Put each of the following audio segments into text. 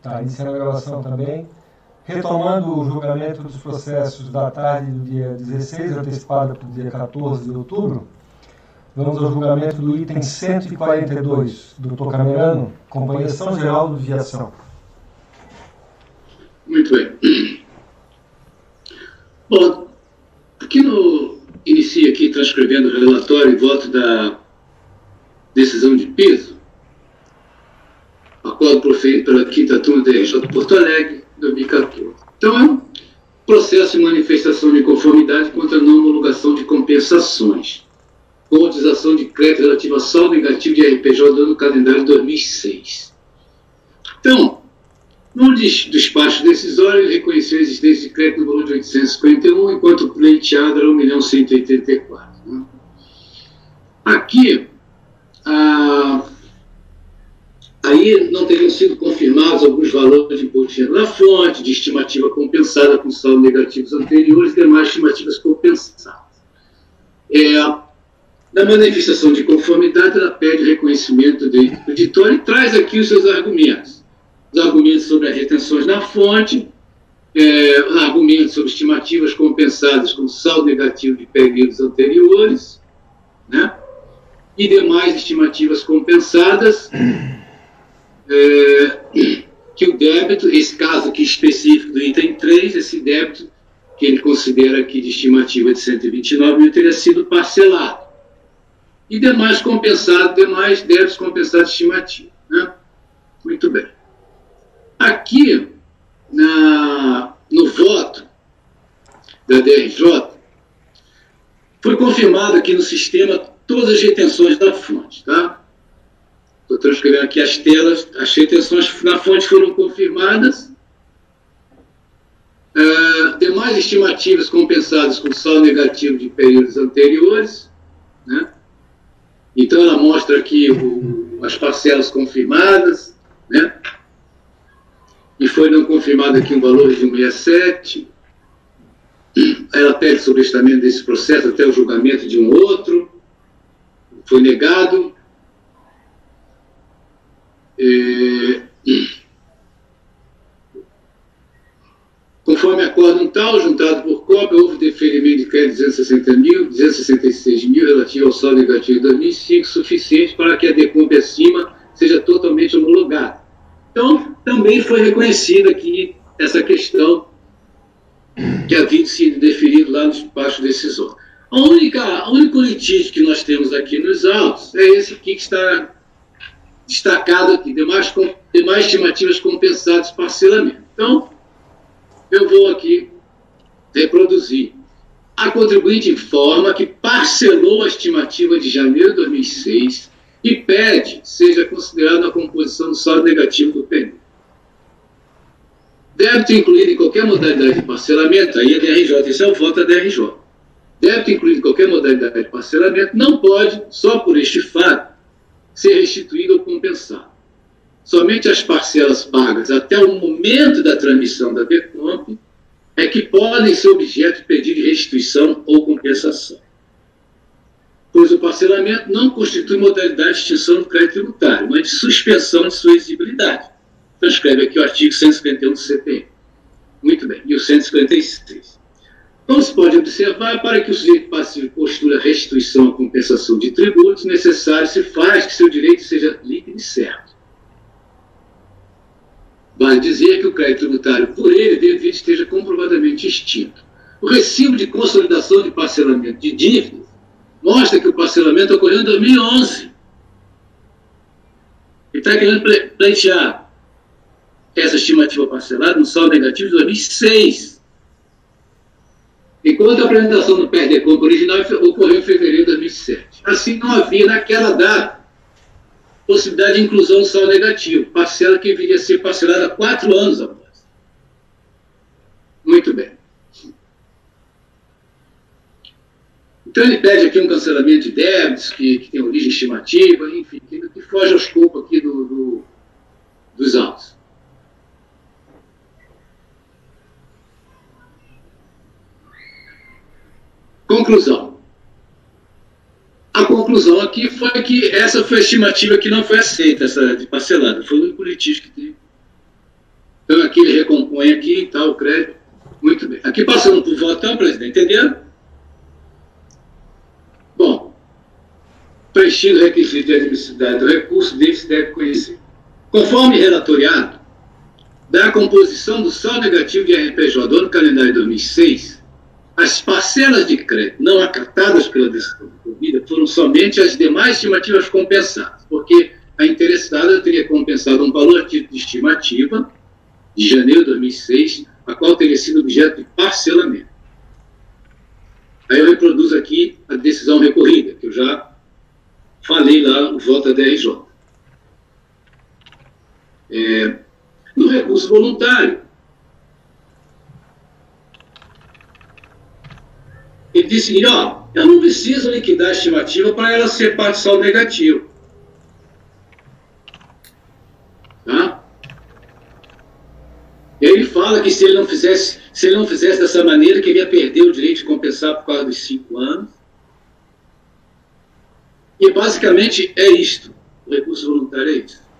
Tá, iniciando a gravação também. Retomando o julgamento dos processos da tarde do dia 16, antecipada para o dia 14 de outubro, vamos ao julgamento do item 142, do Dr. Camerano, Companhia São Geraldo de Viação. Muito bem. Bom, aqui inicia aqui transcrevendo o relatório e voto da decisão de piso, acordo proferido pela 5ª Turma da RJ Porto Alegre, 2014. Então, é um processo de manifestação de conformidade contra a não homologação de compensações, com utilização de crédito relativo a saldo negativo de RPJ do ano calendário 2006. Então, no despacho decisório, ele reconheceu a existência de crédito no valor de 851, enquanto o pleiteado era 1.184.000. Né? Aqui, aí não teriam sido confirmados alguns valores de imposto de renda na fonte, de estimativa compensada com saldo negativos anteriores e demais estimativas compensadas. Na manifestação de conformidade, ela pede reconhecimento do editor e traz aqui os seus argumentos. Os argumentos sobre as retenções na fonte, argumentos sobre estimativas compensadas com saldo negativo de períodos anteriores, né? E demais estimativas compensadas, que o débito, esse caso aqui específico do item 3, esse débito que ele considera aqui de estimativa de 129 mil teria sido parcelado. E demais débitos compensados de estimativa. Né? Muito bem. Aqui, no voto da DRJ, foi confirmado aqui no sistema todas as retenções da fonte, tá? Estou transcrevendo aqui as telas, as retenções na fonte foram confirmadas, demais estimativas compensadas com saldo negativo de períodos anteriores, né? Então ela mostra aqui as parcelas confirmadas, né? E foi não confirmado aqui um valor de 167. Ela pede sobrestamento desse processo até o julgamento de um outro. Foi negado. Conforme acórdão tal, juntado por cópia, houve deferimento de crédito de 266 mil relativo ao saldo negativo de 2005, suficiente para que a decompra acima seja totalmente homologada. Então, também foi reconhecida aqui essa questão que havia sido deferido lá no despacho decisório. O único litígio que nós temos aqui nos autos é esse aqui que está destacado aqui, demais estimativas compensadas parcelamento. Então, eu vou aqui reproduzir. A contribuinte informa que parcelou a estimativa de janeiro de 2006 e pede seja considerada a composição do saldo negativo do período. Débito incluído em qualquer modalidade de parcelamento, aí é DRJ, esse é o voto da DRJ. Débito incluído em qualquer modalidade de parcelamento não pode, só por este fato, ser restituído ou compensado. Somente as parcelas pagas até o momento da transmissão da DECOMP é que podem ser objeto de pedido de restituição ou compensação, pois o parcelamento não constitui modalidade de extinção do crédito tributário, mas de suspensão de sua exigibilidade. Transcreve aqui o artigo 151 do CPM. Muito bem. E o 156. Como se pode observar, para que o sujeito passivo postule a restituição ou compensação de tributos, necessário se faz que seu direito seja líquido e certo. Vale dizer que o crédito tributário, por ele, devido esteja comprovadamente extinto. O recibo de consolidação de parcelamento de dívidas mostra que o parcelamento ocorreu em 2011. Ele está querendo pleitear essa estimativa parcelada no saldo negativo de 2006. Enquanto a apresentação do PERDECOMP original ocorreu em fevereiro de 2007. Assim, não havia naquela data possibilidade de inclusão do saldo negativo, parcela que viria a ser parcelada 4 anos após. Muito bem. Então ele pede aqui um cancelamento de débitos que tem origem estimativa, enfim, que foge ao escopo aqui dos autos. Conclusão. A conclusão aqui foi que essa foi a estimativa que não foi aceita, essa de parcelada. Foi o único litígio que teve. compõe aqui e tal, o crédito. Muito bem. Aqui passando por votão, presidente, entenderam? Bom, preenchido o requisito de admissibilidade do recurso, dele se deve conhecer. Conforme relatoriado, da composição do saldo negativo de RPJ do ano calendário de 2006, as parcelas de crédito não acatadas pela decisão ocorrida foram somente as demais estimativas compensadas, porque a interessada teria compensado um valor de estimativa de janeiro de 2006, a qual teria sido objeto de parcelamento. Aí eu reproduzo aqui a decisão recorrida, que eu já falei lá no voto da DRJ. No recurso voluntário, ele disse que, ó, eu não preciso liquidar a estimativa para ela ser parte de saldo negativo. Tá? E aí ele fala que se ele não fizesse dessa maneira, que ele ia perder o direito de compensar por causa dos 5 anos. E basicamente é isto. O recurso voluntário é isso.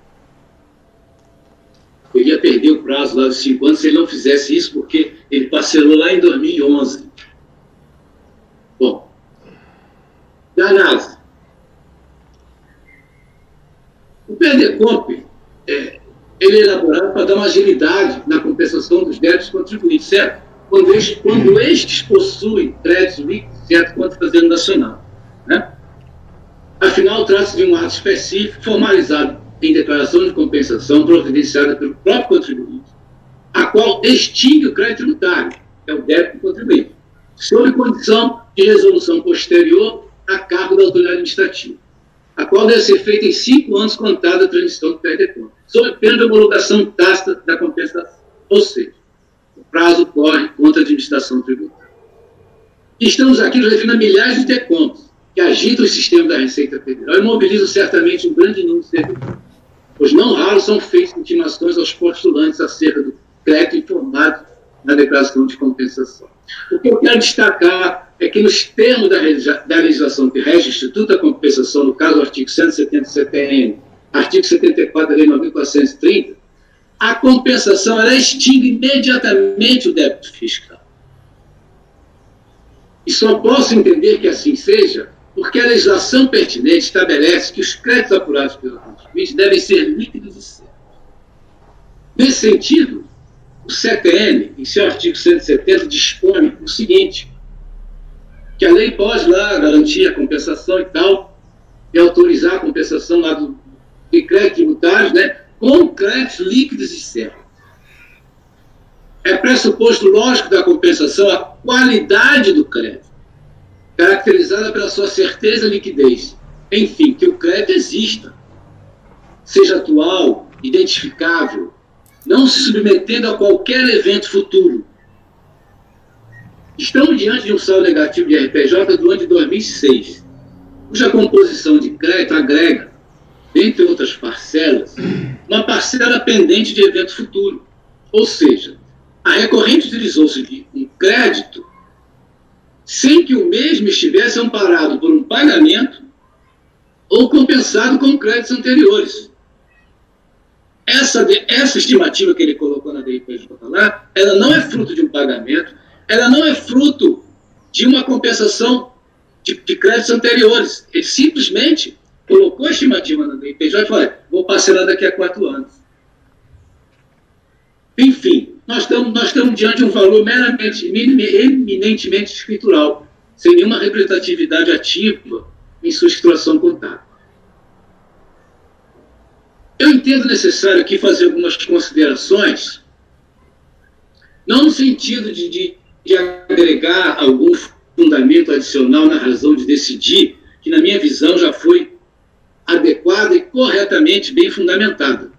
Ele ia perder o prazo lá dos 5 anos se ele não fizesse isso, porque ele parcelou lá em 2011. Bom, da análise. O PDCOMP ele é elaborado para dar uma agilidade na compensação dos débitos contribuintes, certo? Quando estes possuem créditos líquidos, certo, contra o Fazenda Nacional. Né? Afinal, trata-se de um ato específico formalizado em declaração de compensação providenciada pelo próprio contribuinte, a qual extingue o crédito tributário, que é o débito do contribuinte, sob condição de resolução posterior a cargo da autoridade administrativa, a qual deve ser feita em 5 anos contada a transição do PDCOMP, sob pena de homologação tácita da compensação. Ou seja, o prazo corre contra a administração tributária. E estamos aqui nos referindo a milhares de DECOMPs que agitam o sistema da Receita Federal e mobilizam certamente um grande número de servidores, pois não raros são feitas intimações aos postulantes acerca do crédito informado na declaração de compensação. O que eu quero destacar é que, nos termos da legislação que rege o Instituto da Compensação, no caso do artigo 177-N, artigo 74 da Lei 9.430, a compensação ela extingue imediatamente o débito fiscal. E só posso entender que assim seja porque a legislação pertinente estabelece que os créditos apurados pelo contribuinte devem ser líquidos e certos. Nesse sentido, o CTN, em seu artigo 170, dispõe o seguinte, que a lei pode lá garantir a compensação e tal, e autorizar a compensação lá de créditos tributários, né, com créditos líquidos e certos. É pressuposto lógico da compensação a qualidade do crédito, caracterizada pela sua certeza e liquidez. Enfim, que o crédito exista, seja atual, identificável, não se submetendo a qualquer evento futuro. Estamos diante de um saldo negativo de RPJ do ano de 2006, cuja composição de crédito agrega, dentre outras parcelas, uma parcela pendente de evento futuro. Ou seja, a recorrente utilizou-se de um crédito sem que o mesmo estivesse amparado por um pagamento ou compensado com créditos anteriores. Essa estimativa que ele colocou na DIPJ lá, ela não é fruto de um pagamento, ela não é fruto de uma compensação de créditos anteriores. Ele simplesmente colocou a estimativa na DIPJ e falou, vou parcelar daqui a 4 anos. Enfim, nós estamos diante de um valor eminentemente escritural, sem nenhuma representatividade ativa em sua escrituração contábil. Eu entendo necessário aqui fazer algumas considerações, não no sentido de agregar algum fundamento adicional na razão de decidir, que na minha visão já foi adequada e corretamente bem fundamentada,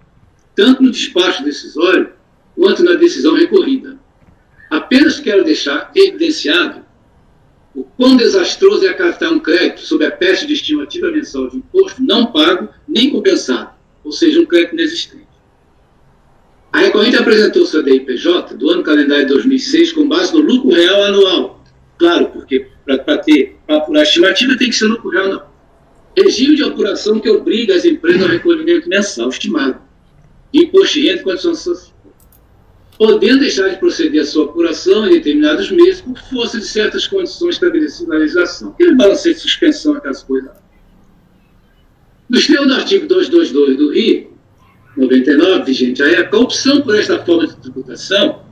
tanto no despacho decisório quanto na decisão recorrida. Apenas quero deixar evidenciado o quão desastroso é acatar um crédito sob a peste de estimativa mensal de imposto não pago nem compensado, ou seja, um crédito inexistente. A recorrente apresentou sua DIPJ do ano calendário de 2006 com base no lucro real anual. Claro, porque para apurar a estimativa tem que ser lucro real, não. Regime de apuração que obriga as empresas ao recolhimento mensal estimado de imposto de renda e condição social. podendo deixar de proceder à sua apuração em determinados meses por força de certas condições estabelecidas na legislação. Aquele balanceio de suspensão, aquelas coisas. Nos termos do artigo 222 do RI, 99, vigente à época, a opção por esta forma de tributação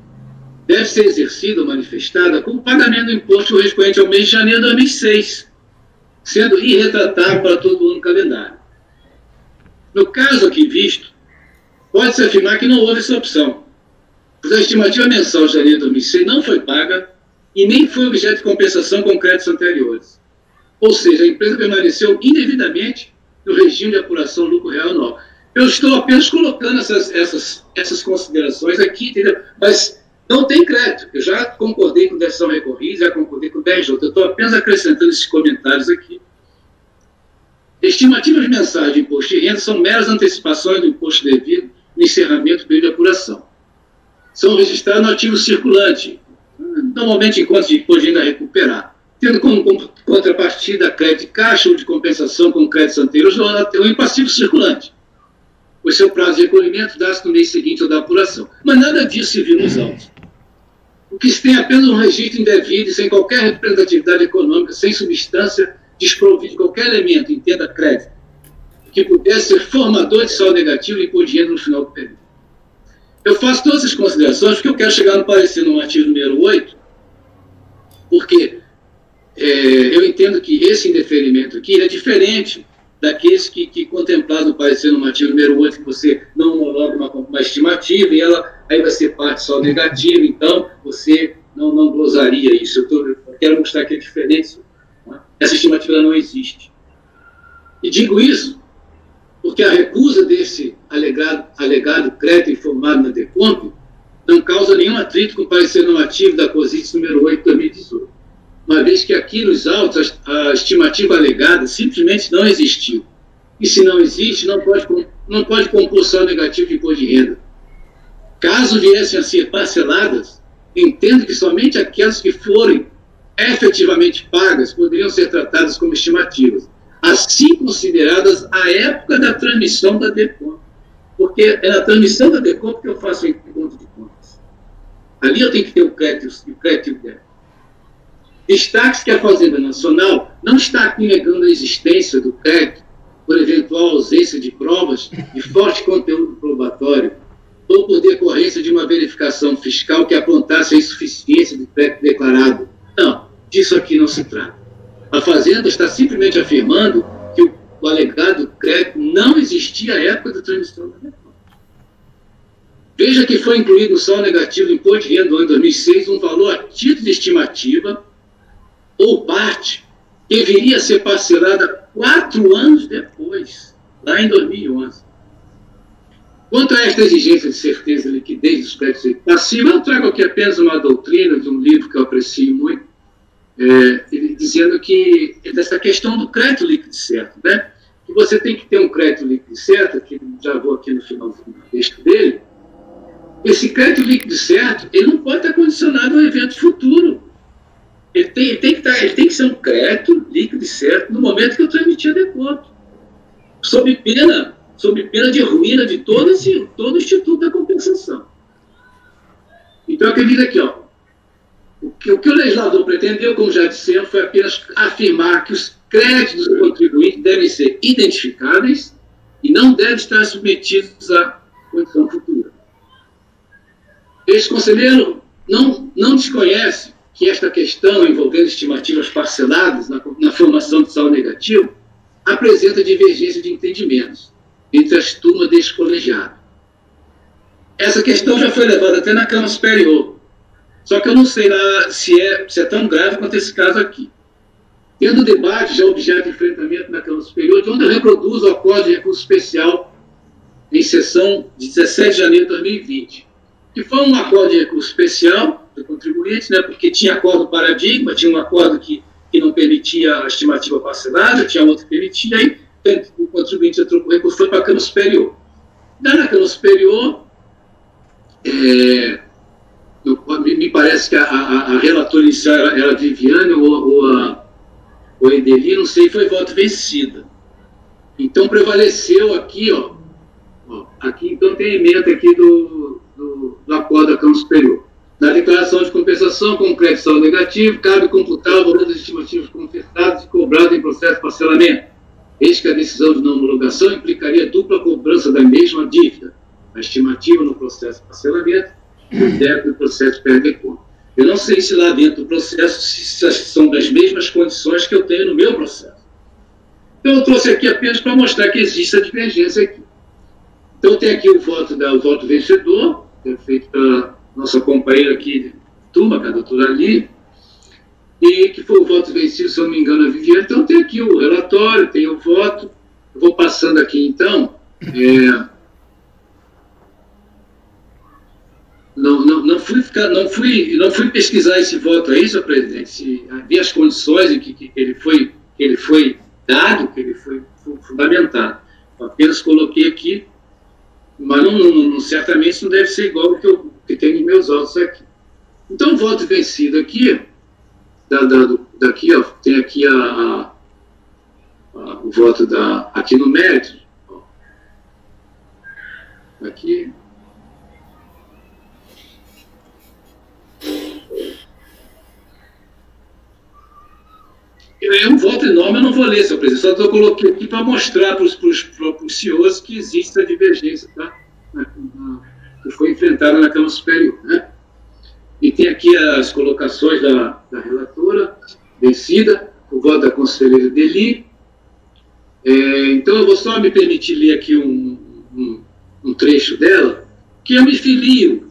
deve ser exercida ou manifestada com o pagamento do imposto correspondente ao mês de janeiro de 2006, sendo irretratável para todo o ano calendário. No caso aqui visto, pode-se afirmar que não houve essa opção, pois a estimativa mensal de janeiro de 2006 não foi paga e nem foi objeto de compensação com créditos anteriores. Ou seja, a empresa permaneceu indevidamente no regime de apuração lucro real anual. Eu estou apenas colocando essas considerações aqui, entendeu? Mas não tem crédito. Eu já concordei com decisão recorrida, já concordei com o BRJ. Eu estou apenas acrescentando esses comentários aqui. Estimativas mensais de imposto de renda são meras antecipações do imposto devido no encerramento do período de apuração. São registrados no ativo circulante, normalmente em contas de imposto de renda a recuperar, tendo como contrapartida crédito de caixa ou de compensação com créditos anteriores ou em passivo circulante. O seu prazo de recolhimento dá-se no mês seguinte ou da apuração. Mas nada disso se viu nos autos. O que se tem é apenas um registro indevido e sem qualquer representatividade econômica, sem substância, desprovido de qualquer elemento, entenda crédito, que pudesse ser formador de saldo negativo e imposto de renda no final do período. Eu faço todas essas considerações porque eu quero chegar no parecer no artigo número 8, porque eu entendo que esse indeferimento aqui é diferente daqueles que contemplados no parecer no artigo número 8, que você não homologa uma estimativa e ela aí vai ser parte só negativa, então você não glosaria isso. Eu quero mostrar que é diferente. Essa estimativa não existe. E digo isso porque a recusa desse alegado crédito informado na DECOMP não causa nenhum atrito com o parecer normativo da COSITES número 8 de 2018. Uma vez que aqui nos autos a estimativa alegada simplesmente não existiu. E se não existe, não pode compor saldo negativo de imposto de renda. Caso viessem a ser parceladas, entendo que somente aquelas que forem efetivamente pagas poderiam ser tratadas como estimativas, assim consideradas à época da transmissão da DECOMP. Porque é na transmissão da DECOMP que eu faço o encontro de contas. Ali eu tenho que ter o crédito e o débito. Destaque-se que a Fazenda Nacional não está aqui negando a existência do crédito por eventual ausência de provas de forte conteúdo probatório ou por decorrência de uma verificação fiscal que apontasse a insuficiência do crédito declarado. Não, disso aqui não se trata. A Fazenda está simplesmente afirmando que o alegado crédito não existia à época da transmissão da DECOMP. Veja que foi incluído no saldo negativo do imposto de renda do ano 2006 um valor a título de estimativa ou parte que viria a ser parcelada 4 anos depois, lá em 2011. Quanto a esta exigência de certeza e liquidez dos créditos passivos, eu trago aqui apenas uma doutrina de um livro que eu aprecio muito, dizendo que dessa questão do crédito líquido certo, né? Que você tem que ter um crédito líquido certo, que já vou aqui no final do texto dele. Esse crédito líquido certo, ele não pode estar condicionado a um evento futuro. Ele tem que ser um crédito líquido certo no momento que eu transmitir a DECOMP, sob pena de ruína de todo o Instituto da Compensação. Então, eu acredito aqui, ó, o que o legislador pretendeu, como já dissemos, foi apenas afirmar que os créditos do contribuinte devem ser identificáveis e não devem estar submetidos à condição futura. Este conselheiro não desconhece que esta questão envolvendo estimativas parceladas na formação de saldo negativo apresenta divergência de entendimentos entre as turmas deste colegiado. Essa questão já foi levada até na Câmara Superior, só que eu não sei lá se é tão grave quanto esse caso aqui. Tendo o debate já objeto de enfrentamento na Câmara Superior, de onde eu reproduzo o acordo de recurso especial em sessão de 17 de janeiro de 2020, que foi um acordo de recurso especial do contribuinte, né, porque tinha acordo paradigma, tinha um acordo que não permitia a estimativa parcelada, tinha outro que permitia, aí o contribuinte entrou com recurso, foi para a Câmara Superior. Daí na Câmara Superior, me parece que a relatora inicial era a Viviane ou a Edeli, não sei, foi voto vencida. Então prevaleceu aqui, aqui então tem a emenda aqui do acordo Câmara Superior. Na declaração de compensação, com crédito saldo negativo, cabe computar o valor das estimativas confessadas e cobradas em processo de parcelamento. Eis que a decisão de não homologação implicaria dupla cobrança da mesma dívida, a estimativa no processo de parcelamento e o débito no processo de perda de conta. Eu não sei se lá dentro do processo se são das mesmas condições que eu tenho no meu processo. Então, eu trouxe aqui apenas para mostrar que existe a divergência aqui. Então, tem aqui o voto vencedor, que é feito pela nossa companheira aqui de turma, a doutora Ali, e que foi o voto vencido, se eu não me engano, a Viviane. Então, tem aqui o relatório, tem o voto. Eu vou passando aqui, então. Não fui pesquisar esse voto aí, senhor presidente, se havia as condições em que ele foi dado, que ele foi fundamentado. Eu apenas coloquei aqui, mas certamente isso não deve ser igual ao que tem nos meus autos aqui. Então, o voto vencido aqui, daqui, ó, tem aqui o voto aqui no mérito, ó, aqui. É um voto enorme, eu não vou ler, senhor presidente, só coloquei aqui para mostrar para os senhores que existe a divergência, tá? Que foi enfrentada na Câmara Superior, né? E tem aqui as colocações da relatora, vencida, o voto da conselheira Deli. Então, eu vou só me permitir ler aqui um trecho dela, que eu me filio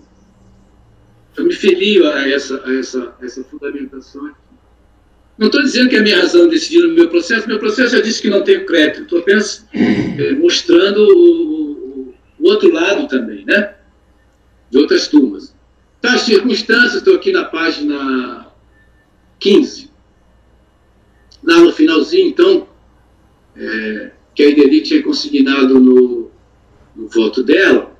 a essa fundamentação aqui. Não estou dizendo que é a minha razão de decidir no meu processo já disse que não tenho crédito, estou apenas mostrando o outro lado também, né? De outras turmas. Tais circunstâncias, estou aqui na página 15. Lá no finalzinho, então, que a Ideli tinha consignado no voto dela,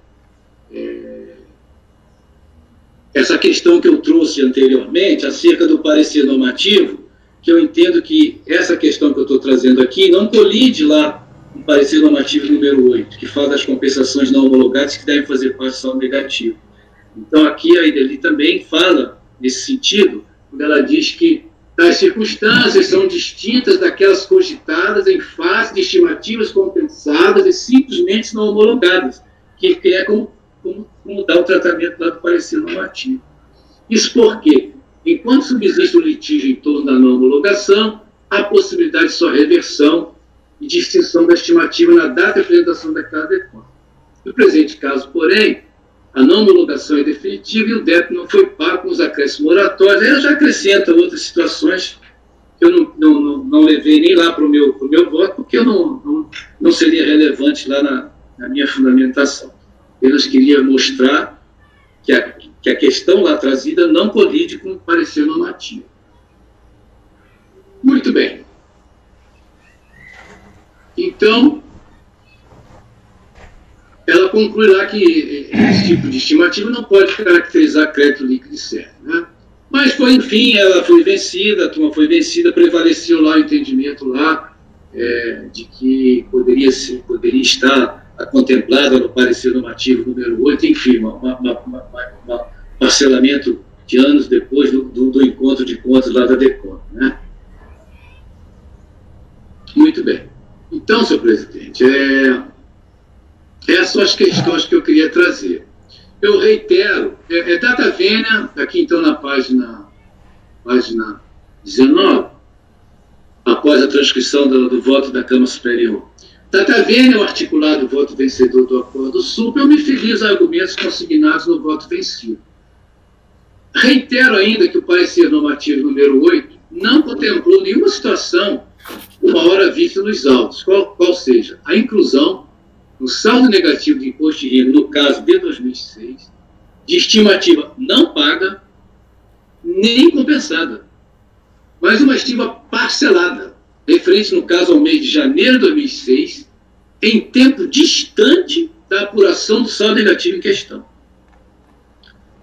essa questão que eu trouxe anteriormente, acerca do parecer normativo, que eu entendo que essa questão que eu estou trazendo aqui não colide lá no parecer normativo número 8, que fala das compensações não homologadas que devem fazer parte do saldo negativo. Então, aqui a Ideli também fala nesse sentido, quando ela diz que tais circunstâncias são distintas daquelas cogitadas em face de estimativas compensadas e simplesmente não homologadas, que é como dá o tratamento lá do parecer normativo. Isso porque, enquanto subsiste o litígio em torno da não homologação, há possibilidade de sua reversão e de extinção da estimativa na data de apresentação da declaração de conta. No presente caso, porém, a não homologação é definitiva e o débito não foi pago com os acréscimos moratórios. Aí eu já acrescento outras situações que eu não levei nem lá para o meu voto, porque eu não seria relevante lá na minha fundamentação. Eu queria mostrar que a questão lá trazida não colide com o parecer normativo. Muito bem. Então, ela conclui lá que esse tipo de estimativa não pode caracterizar crédito líquido certo, né? Mas, enfim, ela foi vencida, a turma foi vencida, prevaleceu lá o entendimento lá de que poderia estar contemplada no parecer normativo número 8, enfim, um parcelamento de anos depois do encontro de contas lá da DECOM, né? Muito bem. Então, senhor presidente, essas são as questões que eu queria trazer. Eu reitero, data vênia, aqui então na página 19, após a transcrição do voto da Câmara Superior. Data vênia, o articulado voto vencedor do acordo SUP, eu me fili os argumentos consignados no voto vencido. Reitero ainda que o parecer normativo número 8 não contemplou nenhuma situação, uma hora vista nos autos, qual seja a inclusão no saldo negativo de imposto de renda, no caso de 2006, de estimativa não paga nem compensada, mas uma estima parcelada, referente, no caso, ao mês de janeiro de 2006, em tempo distante da apuração do saldo negativo em questão.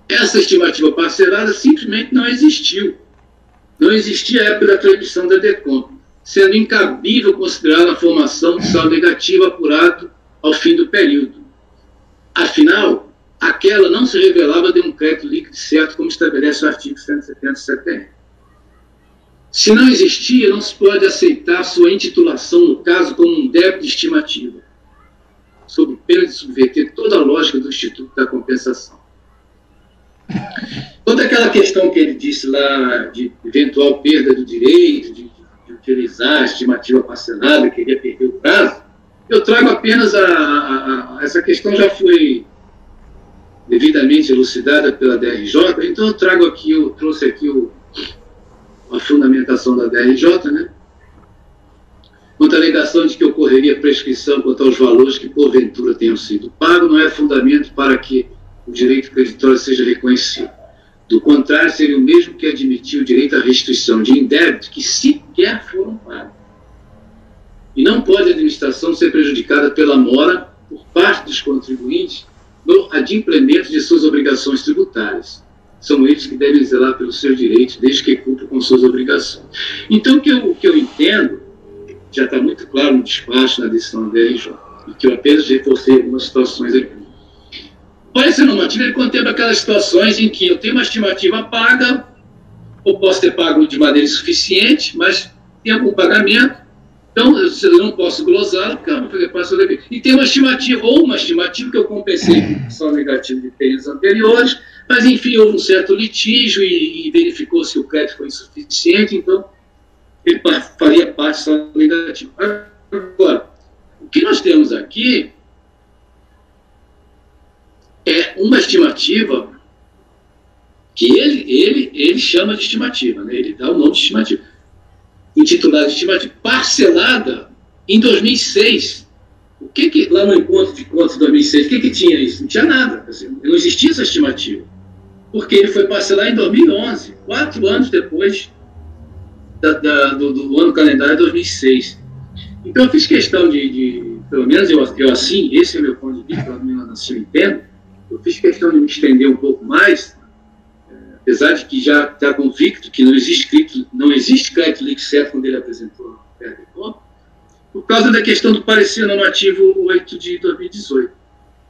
Essa estimativa parcelada simplesmente não existiu. Não existia a época da atribuição da DECOM, sendo incabível considerar a formação do saldo negativo apurado ao fim do período. Afinal, aquela não se revelava de um crédito líquido certo, como estabelece o artigo 170 do CPM. Se não existia, não se pode aceitar sua intitulação, no caso, como um débito de estimativa, sob pena de subverter toda a lógica do Instituto da Compensação. Quanto àquela questão que ele disse lá, de eventual perda do direito, de utilizar a estimativa parcelada, queria perder o prazo, eu trago apenas essa questão já foi devidamente elucidada pela DRJ, então eu trouxe aqui a fundamentação da DRJ, né? Quanto à alegação de que ocorreria prescrição quanto aos valores que porventura tenham sido pagos, não é fundamento para que o direito creditório seja reconhecido. Do contrário, seria o mesmo que admitir o direito à restituição de indébitos que sequer foram pagos. E não pode a administração ser prejudicada pela mora por parte dos contribuintes no adimplemento de suas obrigações tributárias. São eles que devem zelar pelos seus direitos, desde que cumpram com suas obrigações. Então, o que eu entendo, já está muito claro no despacho, na decisão da DRJ, e que eu apenas reforcei algumas situações aqui. O parecer normativo, ele contempla aquelas situações em que eu tenho uma estimativa paga, ou posso ter pago de maneira insuficiente, mas tem algum pagamento, então eu não posso glosá-lo, porque eu vou fazer parte do e tem uma estimativa, ou uma estimativa que eu compensei com só negativo de períodos anteriores, mas enfim, houve um certo litígio e verificou se o crédito foi insuficiente, então ele faria parte só negativo. Agora, o que nós temos aqui é uma estimativa que ele chama de estimativa, né? Ele dá o nome de estimativa, intitulada de estimativa, parcelada em 2006. O que lá no encontro de contas de 2006, o que tinha isso? Não tinha nada, assim, não existia essa estimativa, porque ele foi parcelar em 2011, 4 anos depois do ano calendário de 2006. Então eu fiz questão de pelo menos eu assim, esse é o meu ponto de vista, pelo menos assim eu entendo, eu fiz questão de me estender um pouco mais, apesar de que já está convicto que não existe crédito líquido certo quando ele apresentou por causa da questão do parecer normativo 8 de 2018.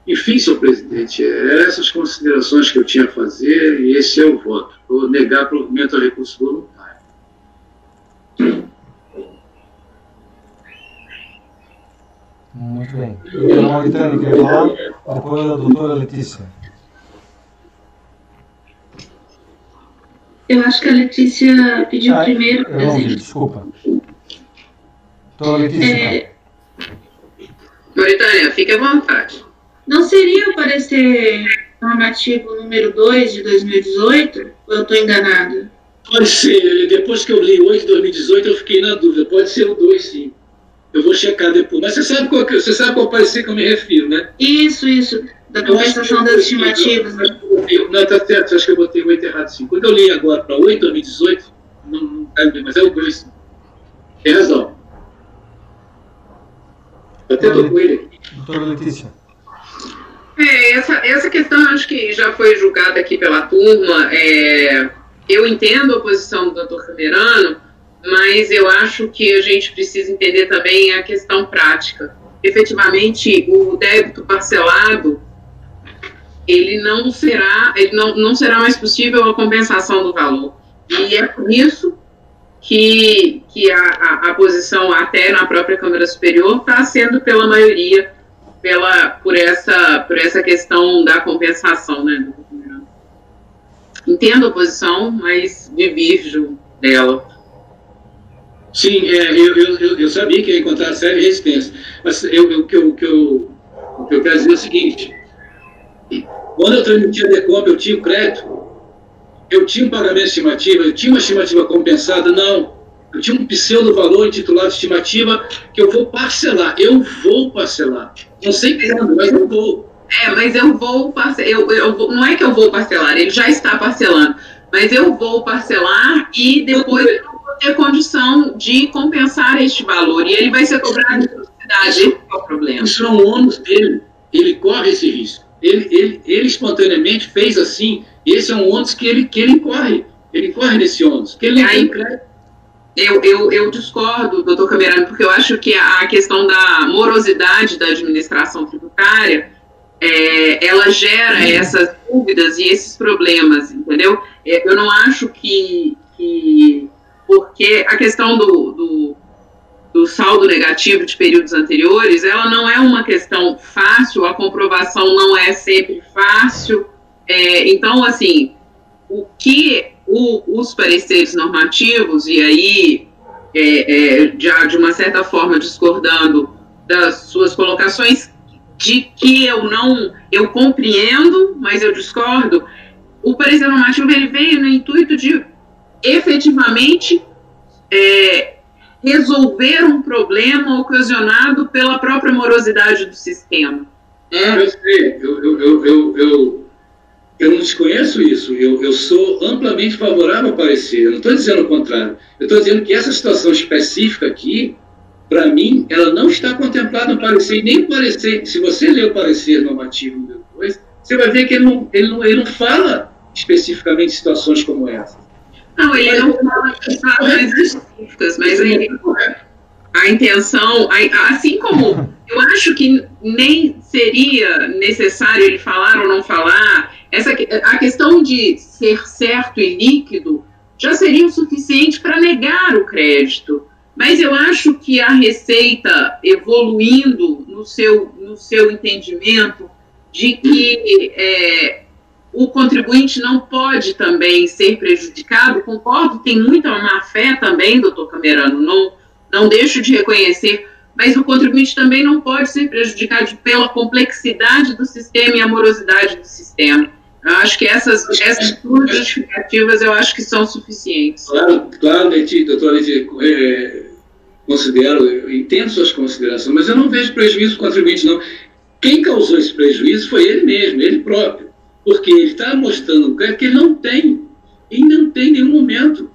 Enfim, senhor presidente, essas considerações que eu tinha a fazer, e esse é o voto. Vou negar provimento ao recurso voluntário. Muito bem. A Mauritânia quer falar, depois a doutora Letícia. Eu acho que a Letícia pediu primeiro. Eu não vi, desculpa. Doutora Letícia. Mauritânia, fique à vontade. Não seria o parecer normativo número 2 de 2018? Ou eu estou enganada? Pode ser. Depois que eu li o 8 de 2018, eu fiquei na dúvida. Pode ser o 2, sim. Eu vou checar depois. Mas você sabe qual parecer que eu me refiro, né? Isso. Da compensação das estimativas. Não, tá certo. Acho que eu botei o 8 errado, sim. Quando eu li agora para 8 de 2018, não caiu bem, mas é o 2. Tem razão. Eu até estou com ele aqui. Doutora Letícia. Essa questão acho que já foi julgada aqui pela turma. Eu entendo a posição do Dr. Camerano, mas eu acho que a gente precisa entender também a questão prática. Efetivamente, o débito parcelado, ele não será mais possível a compensação do valor. E é por isso que a posição até na própria Câmara Superior está sendo pela maioria por essa questão da compensação, né? Entendo a posição, mas divirjo dela. Sim, eu sabia que ia encontrar séria resistência, mas o que eu quero dizer é o seguinte: quando eu transmitia a DECOMP, eu tinha o crédito, eu tinha um pagamento estimativa, eu tinha uma estimativa compensada, não. Eu tinha um pseudo-valor intitulado estimativa que eu vou parcelar. Eu vou parcelar. Não sei quando, mas eu vou. Mas eu vou parcelar. Não é que eu vou parcelar, ele já está parcelando. Mas eu vou parcelar e depois eu vou ter condição de compensar este valor. E ele vai ser cobrado de velocidade. Esse é o problema. Isso é um ônus dele. Ele corre esse risco. Ele espontaneamente fez assim. Esse é um ônus que ele corre. Ele corre nesse ônus. Que ele não tem crédito. Eu discordo, doutor Camerano, porque eu acho que a questão da morosidade da administração tributária ela gera essas dúvidas e esses problemas, entendeu? Eu não acho que porque a questão do saldo negativo de períodos anteriores, ela não é uma questão fácil, a comprovação não é sempre fácil. Então, assim, o que os pareceres normativos, e aí, já de uma certa forma discordando das suas colocações, de que eu compreendo, mas eu discordo, o parecer normativo ele veio no intuito de efetivamente resolver um problema ocasionado pela própria morosidade do sistema. Eu sei, eu não desconheço isso, eu sou amplamente favorável ao parecer, eu não estou dizendo o contrário, eu estou dizendo que essa situação específica aqui, para mim, ela não está contemplada no parecer, nem o parecer, se você ler o parecer normativo depois, você vai ver que ele não fala especificamente de situações como essa. Não, ele não fala de situações específicas, mas a intenção, assim como eu acho que nem seria necessário ele falar ou não falar, a questão de ser certo e líquido já seria o suficiente para negar o crédito. Mas eu acho que a Receita evoluindo no seu entendimento de que o contribuinte não pode também ser prejudicado, concordo, tem muita má-fé também, doutor Camerano, não deixo de reconhecer, mas o contribuinte também não pode ser prejudicado pela complexidade do sistema e a morosidade do sistema. Eu acho que essas duas justificativas eu acho que são suficientes. Claro, doutor Leite, eu entendo suas considerações, mas eu não vejo prejuízo do contribuinte, não. Quem causou esse prejuízo foi ele mesmo, ele próprio, porque ele está mostrando que ele não tem em nenhum momento.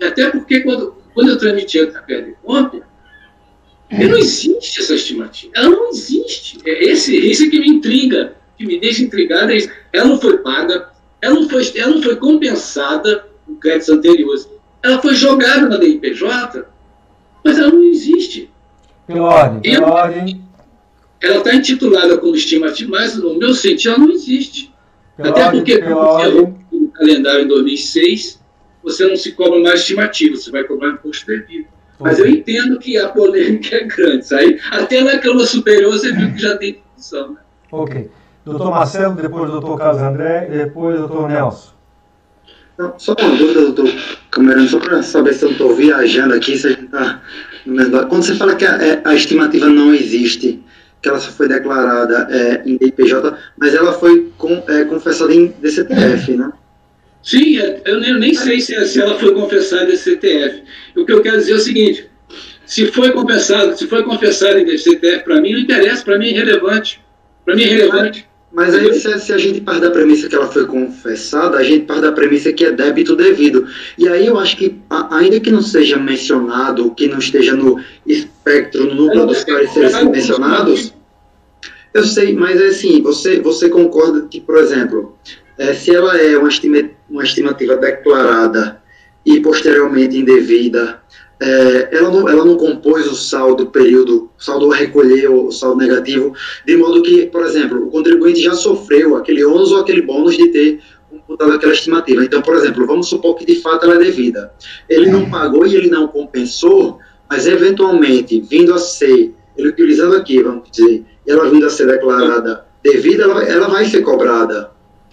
Até porque quando eu transmiti a carta de cópia, não existe essa estimativa, ela não existe. Isso que me intriga, que me deixa intrigado, é isso. Ela não foi paga, ela não foi compensada com créditos anteriores, ela foi jogada na DIPJ, mas ela não existe. Pela ordem. Ela está intitulada como estimativa, mas no meu sentido ela não existe. Até porque no calendário em 2006, você não se cobra mais estimativa, você vai cobrar imposto devido. Mas eu entendo que a polêmica é grande. Até na Câmara Superior você viu que já tem discussão. Né? Ok. Doutor Marcelo, depois doutor Carlos André e depois doutor Nelson. Não, só uma dúvida, doutor Camerano, só para saber se eu estou viajando aqui, se a gente está no mesmo... Quando você fala que a estimativa não existe, que ela só foi declarada em DIPJ, mas ela foi confessada em DCTF, né? Sim, eu nem sei se ela foi confessada em DCTF. O que eu quero dizer é o seguinte, se foi confessada em DCTF, para mim não interessa, para mim é irrelevante. Para mim é relevante. Mas aí, se a gente parte da premissa que ela foi confessada, a gente parte da premissa que é débito devido. E aí eu acho que, ainda que não seja mencionado, que não esteja no espectro, no núcleo dos pareceres mencionados, eu sei, mas é assim, você concorda que, por exemplo, se ela é uma estimativa declarada e posteriormente indevida, ela não compôs o saldo saldo a recolher, o saldo negativo, de modo que, por exemplo, o contribuinte já sofreu aquele ônus ou aquele bônus de ter computado aquela estimativa. Então, por exemplo, vamos supor que de fato ela é devida. Ele não pagou e ele não compensou, mas eventualmente, vindo a ser, ele utilizando aqui, vamos dizer, ela vindo a ser declarada devida, ela vai ser cobrada.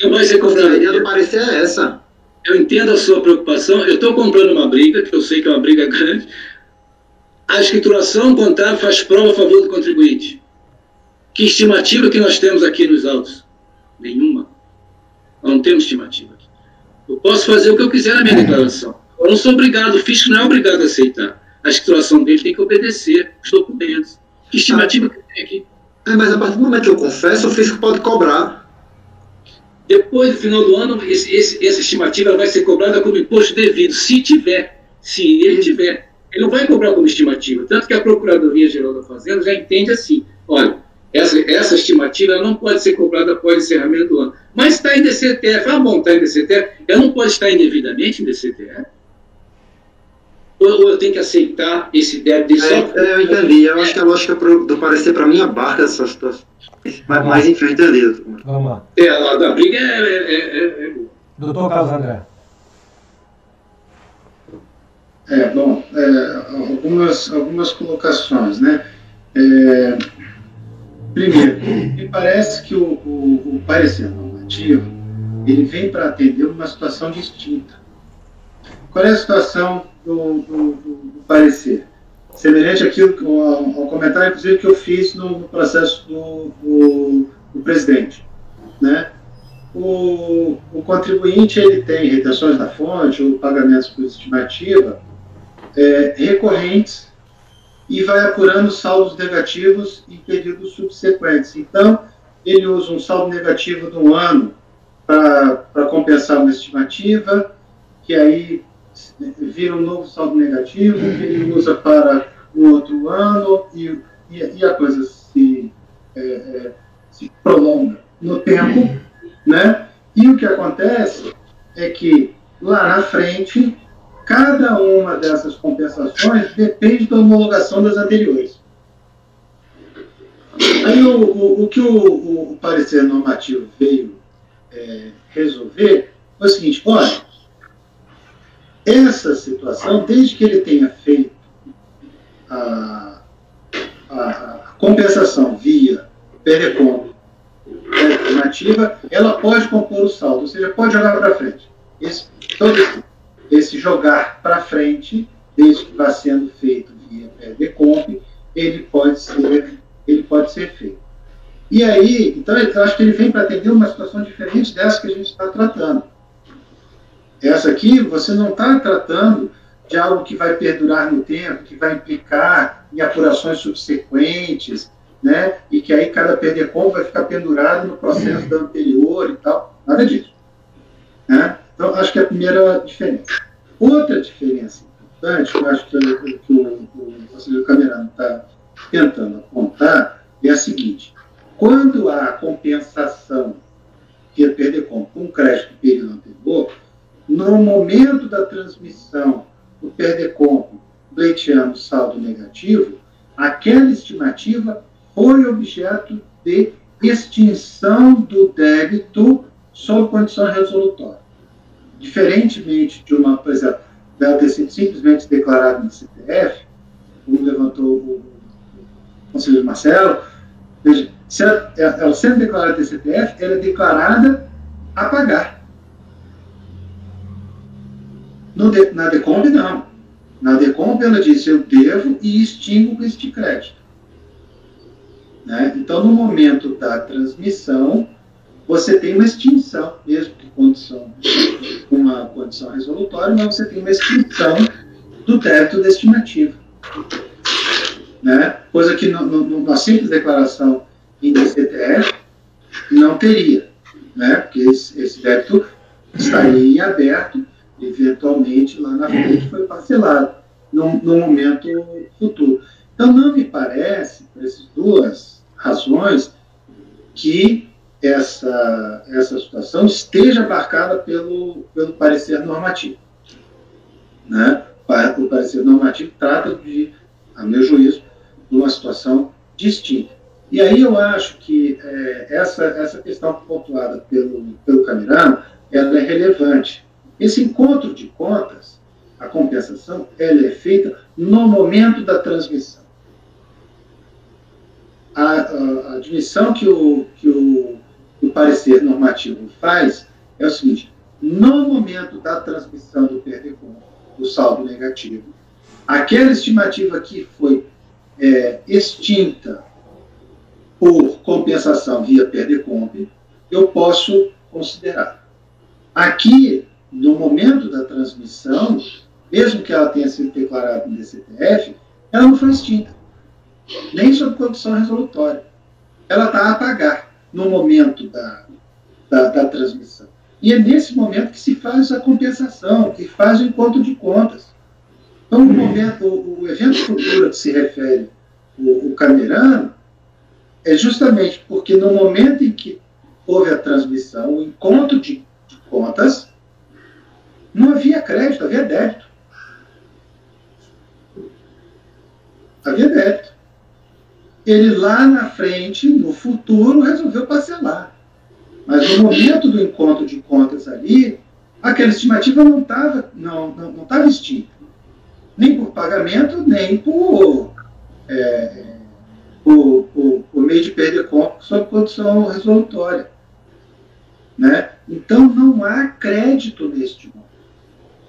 Vai ser cobrada. A ideia do parecer é essa. Eu entendo a sua preocupação, eu estou comprando uma briga, que eu sei que é uma briga grande. A escrituração contábil faz prova a favor do contribuinte. Que estimativa que nós temos aqui nos autos? Nenhuma. Nós não temos estimativa aqui. Eu posso fazer o que eu quiser na minha declaração. Eu não sou obrigado, o fisco não é obrigado a aceitar. A escrituração dele tem que obedecer os documentos. Que estimativa que tem aqui? Mas a partir do momento que eu confesso, o fisco pode cobrar. Depois do final do ano, essa estimativa vai ser cobrada como imposto devido, se ele tiver. Ele não vai cobrar como estimativa. Tanto que a Procuradoria-Geral da Fazenda já entende assim, olha, essa estimativa não pode ser cobrada após o encerramento do ano. Mas está em DCTF, está em DCTF, ela não pode estar indevidamente em DCTF. Ou eu tenho que aceitar esse débito? Eu entendi. Eu acho que a lógica do parecer para mim abarca essa situação. Mas enfim, eu entendi. Vamos lá. A briga é... Doutor Carlos André. Algumas colocações, né? Primeiro, me parece que o parecer normativo ele vem para atender uma situação distinta. Qual é a situação do parecer? Semelhante àquilo, ao comentário, inclusive, que eu fiz no processo do presidente, né? O contribuinte ele tem retenções da fonte ou pagamentos por estimativa recorrentes e vai apurando saldos negativos em períodos subsequentes. Então, ele usa um saldo negativo de um ano para compensar uma estimativa, que aí vira um novo saldo negativo, que ele usa para um outro ano, e a coisa se prolonga no tempo, né? E o que acontece é que, lá na frente, cada uma dessas compensações depende da homologação das anteriores. Aí o que o parecer normativo veio resolver foi o seguinte: olha, essa situação, desde que ele tenha feito a compensação via PERECOM estimativa, ela pode compor o saldo, ou seja, pode jogar para frente. Esse jogar para frente, desde que vá sendo feito via PERDECOMP, ele pode ser feito. E aí, então, eu acho que ele vem para atender uma situação diferente dessa que a gente está tratando. Essa aqui, você não está tratando de algo que vai perdurar no tempo, que vai implicar em apurações subsequentes, né? E que aí cada PERDECOM vai ficar pendurado no processo da anterior e tal. Nada disso, né? Então, acho que é a primeira diferença. Outra diferença importante, que eu acho que o conselheiro Camerano está tentando apontar, é a seguinte: quando há compensação via PERDECOM com crédito do período anterior, no momento da transmissão do PERDECOM pleiteando saldo negativo, aquela estimativa foi objeto de extinção do débito sob condição resolutória. Diferentemente de uma, por exemplo, dela ter sido simplesmente declarada no CPF, como levantou o conselheiro Marcelo, veja, ela sendo declarada no CPF, ela é declarada a pagar. Na DECOMP, não. Na DECOMP, ela diz: eu devo e extingo com este crédito. Né? Então, no momento da transmissão, você tem uma extinção, mesmo que com uma condição resolutória, mas você tem uma extinção do débito da estimativa. Né? Coisa que numa simples declaração em DCTF não teria, né? Porque esse débito estaria em aberto, eventualmente lá na frente foi parcelado, no momento futuro. Então, não me parece, por essas duas razões, que essa situação esteja abarcada pelo parecer normativo. Né? O parecer normativo trata de, a meu juízo, de uma situação distinta. E aí eu acho que essa questão pontuada pelo Camerano, ela é relevante. Esse encontro de contas, a compensação, ela é feita no momento da transmissão. A admissão que o parecer normativo faz é o seguinte: no momento da transmissão do PERDECOM, do saldo negativo, aquela estimativa que foi extinta por compensação via PERDECOMP, eu posso considerar. Aqui, no momento da transmissão, mesmo que ela tenha sido declarada no DCTF, ela não foi extinta, nem sob condição resolutória. Ela está a pagar no momento da transmissão. E é nesse momento que se faz a compensação, que faz o encontro de contas. Então, o evento futuro a que se refere o Camerano é justamente porque no momento em que houve a transmissão, o encontro de contas, não havia crédito, havia débito. havia débito. Ele lá na frente, no futuro, resolveu parcelar. Mas no momento do encontro de contas ali, aquela estimativa não estava extinta. Nem por pagamento, nem por meio de perder compra sob condição resolutória. Né? Então, não há crédito neste momento.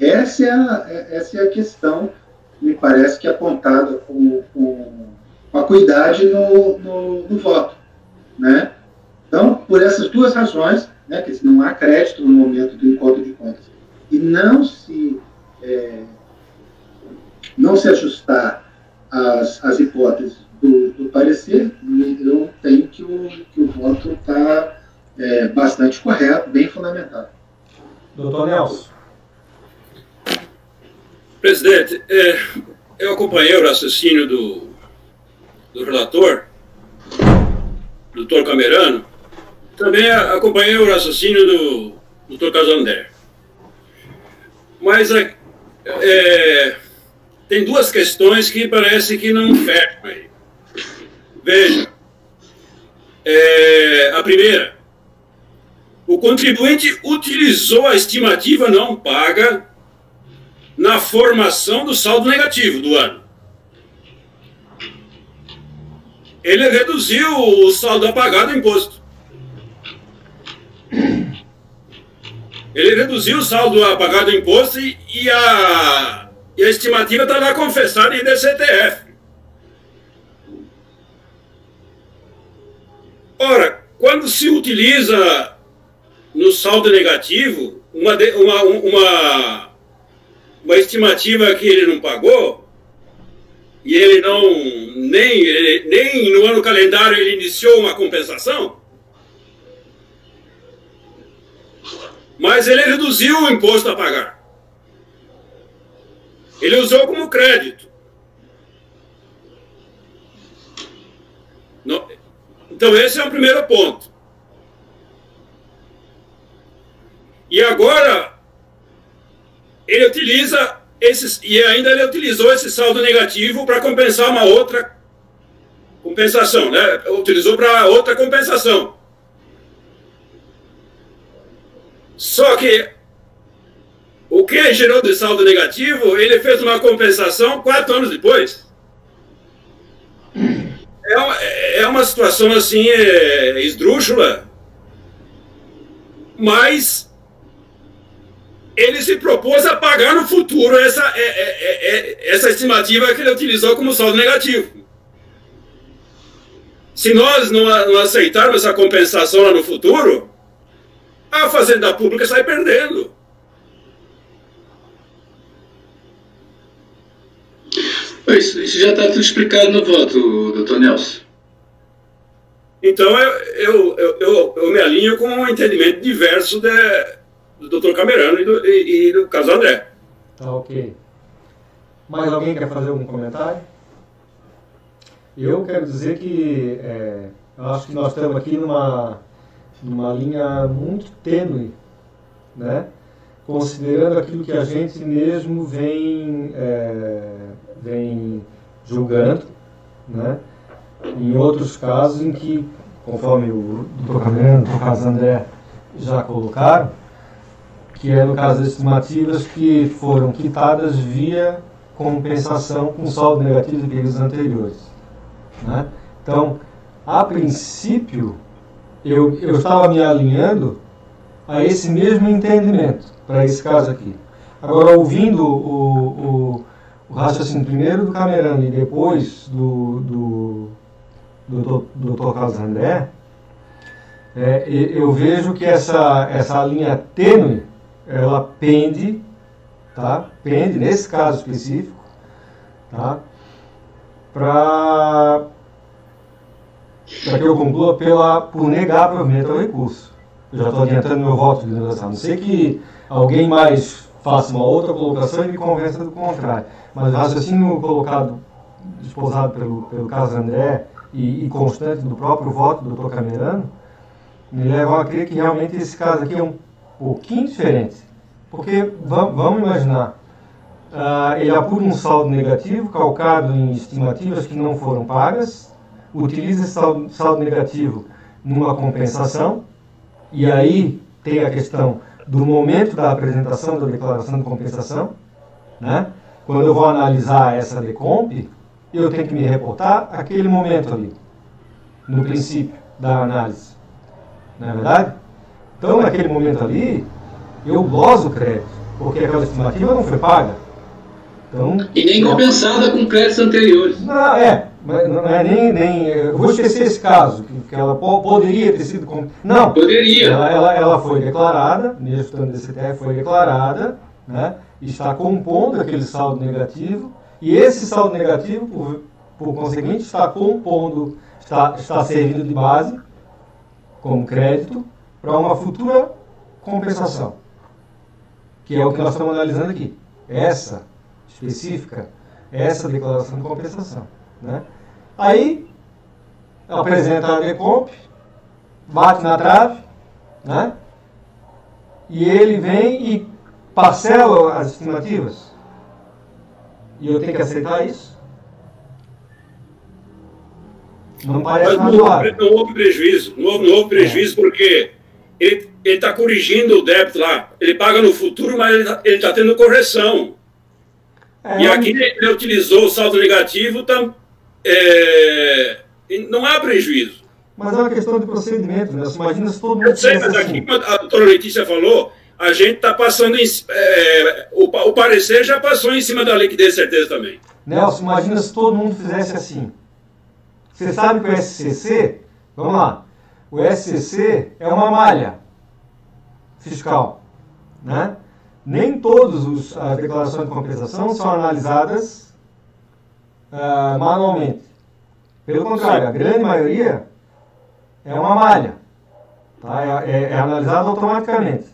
Essa é a questão, me parece que é apontada com acuidade no voto. Né? Então, por essas duas razões, né, que não há crédito no momento do encontro de contas e não se ajustar às hipóteses do parecer, eu tenho que o voto está bastante correto, bem fundamentado. Doutor Nelson. Presidente, eu acompanhei o raciocínio do relator, doutor Camerano, também acompanhei o raciocínio do doutor Casandré. Mas tem duas questões que parece que não fecham aí. Veja, a primeira, o contribuinte utilizou a estimativa não paga na formação do saldo negativo do ano. Ele reduziu o saldo a pagar do imposto. Ele reduziu o saldo a pagar do imposto e a estimativa está lá confessada em DCTF. Ora, quando se utiliza no saldo negativo uma estimativa que ele não pagou, e ele nem no ano calendário ele iniciou uma compensação, mas ele reduziu o imposto a pagar. Ele usou como crédito. Então esse é o primeiro ponto. E agora ele utiliza ele utilizou esse saldo negativo para compensar uma outra compensação, né? Utilizou para outra compensação. Só que o que gerou de saldo negativo, ele fez uma compensação 4 anos depois. É uma situação assim esdrúxula, mas ele se propôs a pagar no futuro essa estimativa que ele utilizou como saldo negativo. Se nós não aceitarmos essa compensação lá no futuro, a Fazenda Pública sai perdendo. Isso já está tudo explicado no voto, doutor Nelson. Então eu me alinho com um entendimento diverso do doutor Camerano e do caso André. Tá, ok. Mais alguém quer fazer algum comentário? Eu quero dizer que eu acho que nós estamos aqui numa linha muito tênue, né? Considerando aquilo que a gente mesmo vem julgando, né? Em outros casos em que, conforme o doutor Camerano e o caso André já colocaram, que é no caso das estimativas que foram quitadas via compensação com saldo negativo de períodos anteriores, né? Então, a princípio, eu estava me alinhando a esse mesmo entendimento, para esse caso aqui. Agora, ouvindo o raciocínio primeiro do Camerano e depois do Dr. Carlos André, eu vejo que essa linha tênue, ela pende, tá? Pende, nesse caso específico, tá? Para que eu conclua por negar provimento ao recurso. Eu já estou adiantando meu voto de negociação. Não sei que alguém mais faça uma outra colocação e me convença do contrário. Mas o raciocínio esposado pelo caso André e constante do próprio voto do Dr. Camerano me levam a crer que realmente esse caso aqui é um pouquinho diferente. Porque, vamos imaginar, ele apura um saldo negativo calcado em estimativas que não foram pagas, utiliza esse saldo negativo numa compensação, e aí tem a questão do momento da apresentação da declaração de compensação, né? Quando eu vou analisar essa decomp, eu tenho que me reportar aquele momento ali, no princípio da análise, não é verdade? Então, naquele momento ali, eu gloso o crédito, porque aquela estimativa não foi paga. Então, e nem compensada com créditos anteriores. Não é nem eu vou esquecer esse caso, que ela poderia ter sido... Não, poderia. Ela foi declarada, nesse estando desse TF foi declarada, né, está compondo aquele saldo negativo, e esse saldo negativo, por conseguinte, está compondo, está servindo de base, como crédito, para uma futura compensação, que é o que nós estamos analisando aqui. Essa específica, essa declaração de compensação, né? Aí, apresenta a decomp, bate na trave, né? E ele vem e parcela as estimativas. E eu tenho que aceitar isso? Não parece razoável. Não houve prejuízo. Não houve prejuízo porque ele está corrigindo o débito lá. Ele paga no futuro, mas ele está tendo correção. E aqui ele utilizou o saldo negativo, não há prejuízo. Mas é uma questão de procedimento, né? Você imagina se todo mundo... Eu sei, mas aqui, como a doutora Letícia falou, a gente está passando... o parecer já passou em cima da liquidez de certeza também. Nelson, imagina se todo mundo fizesse assim. Você sabe que o SCC... Vamos lá. O SCC é uma malha fiscal, né? Nem todas as declarações de compensação são analisadas manualmente. Pelo contrário, a grande maioria é uma malha. Tá? É analisada automaticamente.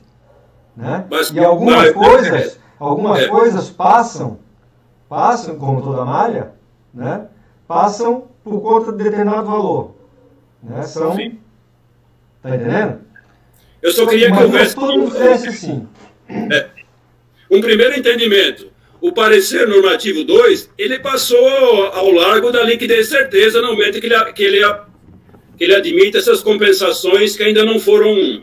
Né? E algumas coisas passam, como toda malha, né? Passam por conta de determinado valor. Né? São... Tá entendendo? Eu só queria que houvesse... todo mundo fizesse assim. Um primeiro entendimento. O parecer normativo 2, ele passou ao largo da liquidez de certeza no momento que ele admite essas compensações que ainda não foram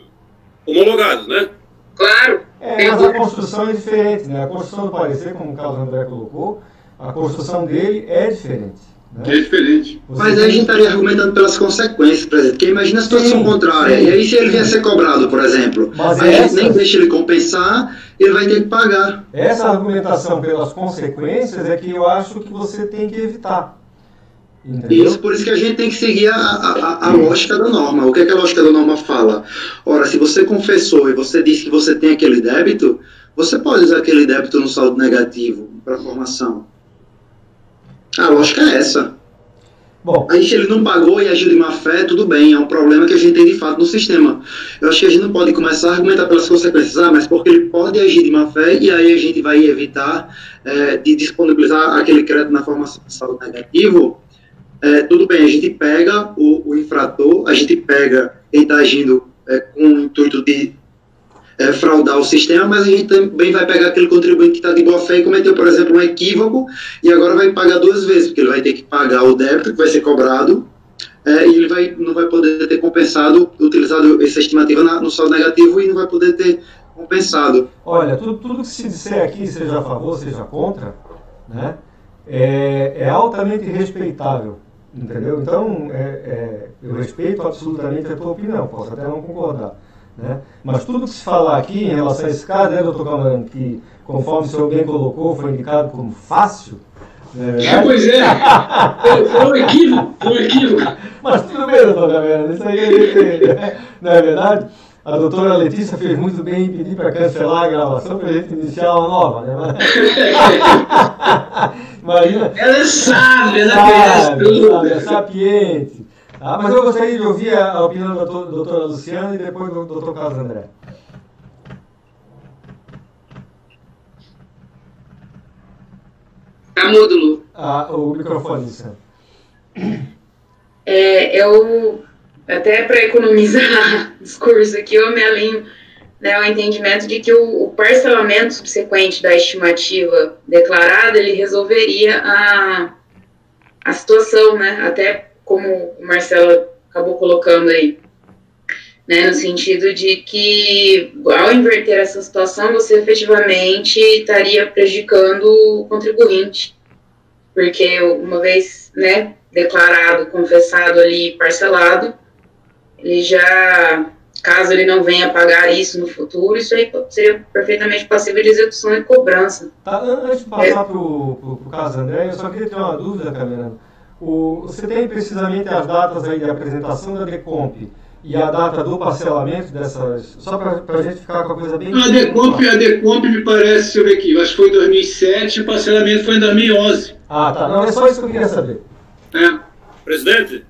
homologadas, né? Claro. Mas a construção é diferente, né? A construção do parecer, como o Carlos André colocou, a construção dele é diferente. Né? É diferente. Mas aí a gente estaria argumentando pelas consequências, por exemplo. Porque imagina a situação contrária. E aí se ele vier ser cobrado, por exemplo, a gente nem deixa ele compensar, ele vai ter que pagar. Essa argumentação pelas consequências é que eu acho que você tem que evitar. Entendeu? Isso, por isso que a gente tem que seguir a lógica da norma. O que é que a lógica da norma fala? Ora, se você confessou e você disse que você tem aquele débito, você pode usar aquele débito no saldo negativo para a formação. A lógica é essa. Bom, aí se ele não pagou e agiu de má fé, tudo bem, é um problema que a gente tem de fato no sistema. Eu acho que a gente não pode começar a argumentar pelas consequências, mas porque ele pode agir de má fé e aí a gente vai evitar de disponibilizar aquele crédito na formação de saldo negativo. Tudo bem, a gente pega o infrator, a gente pega quem está agindo com o intuito de fraudar o sistema, mas a gente também vai pegar aquele contribuinte que está de boa fé e cometeu, por exemplo, um equívoco e agora vai pagar duas vezes, porque ele vai ter que pagar o débito que vai ser cobrado e ele não vai poder ter compensado, utilizado essa estimativa no saldo negativo e não vai poder ter compensado. Olha, tudo que se disser aqui, seja a favor, seja contra, né, é altamente respeitável, entendeu? Então, eu respeito absolutamente a tua opinião, posso até não concordar. Né? Mas tudo que se falar aqui em relação a esse caso, né, doutor Camarão, que conforme o senhor bem colocou, foi indicado como fácil, não é verdade? Pois é, foi um equívoco. Mas tudo bem, doutor Camarão, isso aí não é verdade? A doutora Letícia fez muito bem em pedir para cancelar a gravação para a gente iniciar uma nova, né? Imagina. Ela é sábia, ela é sapiente. Mas eu gostaria de ouvir a opinião da doutora Luciana e depois do doutor Carlos André. Tá mudo, Lu. O microfone, Luciana. Eu, até para economizar discurso aqui, eu me alinho né, o entendimento de que o parcelamento subsequente da estimativa declarada, ele resolveria a situação, né, até como o Marcelo acabou colocando aí, né, no sentido de que, ao inverter essa situação, você efetivamente estaria prejudicando o contribuinte, porque uma vez, né, declarado, confessado ali, parcelado, ele já, caso ele não venha pagar isso no futuro, isso aí seria perfeitamente passível de execução e cobrança. Tá, antes de passar para o caso André, eu só queria ter uma dúvida, Camerano. Você tem precisamente as datas aí de apresentação da DECOMP e a data do parcelamento dessas, só para a gente ficar com a coisa bem... A DECOMP me parece, deixa eu ver aqui, eu acho que foi em 2007, o parcelamento foi em 2011. Ah, tá, não, é só isso que eu queria saber. Presidente,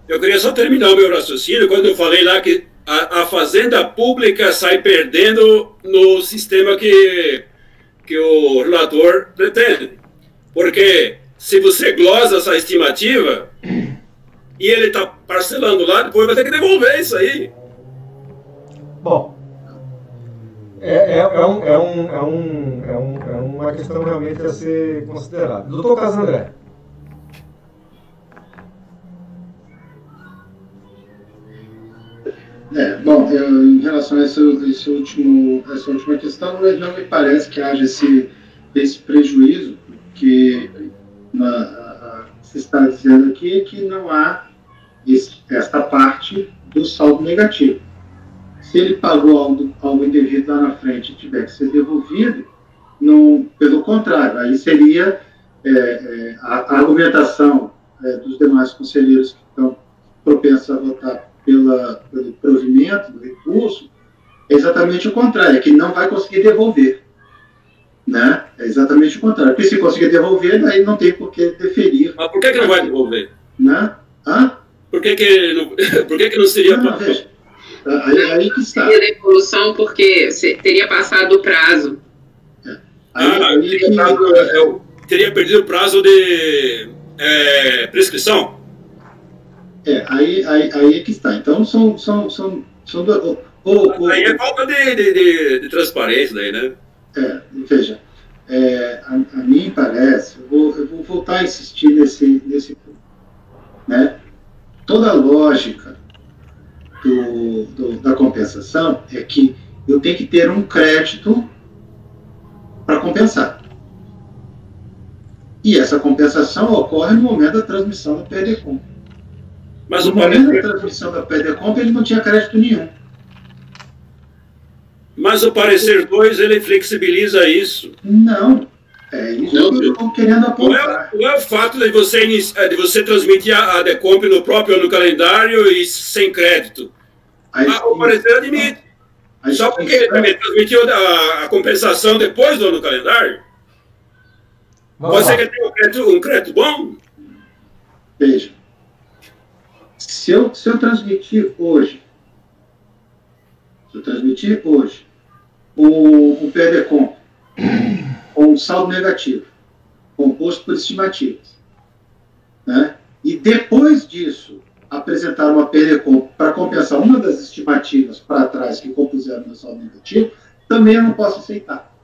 eu queria só terminar o meu raciocínio quando eu falei lá que a fazenda pública sai perdendo no sistema que o relator pretende. Porque se você glosa essa estimativa e ele está parcelando lá, depois vai ter que devolver isso aí. Bom, uma questão realmente a ser considerada. Doutor Caso André. Bom, em relação a essa última questão, não me parece que haja esse prejuízo, porque se está dizendo aqui que não há esta parte do saldo negativo. Se ele pagou algo indevido lá na frente e tiver que ser devolvido, pelo contrário, aí seria a argumentação dos demais conselheiros que estão propensos a votar pelo provimento do recurso, é exatamente o contrário, é que não vai conseguir devolver. Né? É exatamente o contrário. Porque se conseguir devolver, daí não tem por que deferir. Mas por que não vai devolver? Né? Por que não seria... Não, veja, aí que está. Seria devolução porque teria passado o prazo. Teria perdido o prazo de prescrição? Aí é que está. Então, são aí é falta de transparência daí, né? Veja, a mim parece, eu vou voltar a insistir nesse ponto, né? Toda a lógica da compensação é que eu tenho que ter um crédito para compensar. E essa compensação ocorre no momento da transmissão da PEDECOMP. Mas no momento da transmissão da PEDECOMP, ele não tinha crédito nenhum. Mas o parecer 2, ele flexibiliza isso. Não. É isso que eu estou querendo apontar. Não é o fato de você transmitir a DECOMP no próprio calendário e sem crédito. O parecer admite. Só porque ele também transmitiu a compensação depois do ano calendário. Você quer ter um crédito bom? Veja. Se eu transmitir hoje, o PEDECOMP com um saldo negativo, composto por estimativas, né? E depois disso apresentar uma PEDECOMP para compensar uma das estimativas para trás que compuseram meu saldo negativo, também eu não posso aceitar.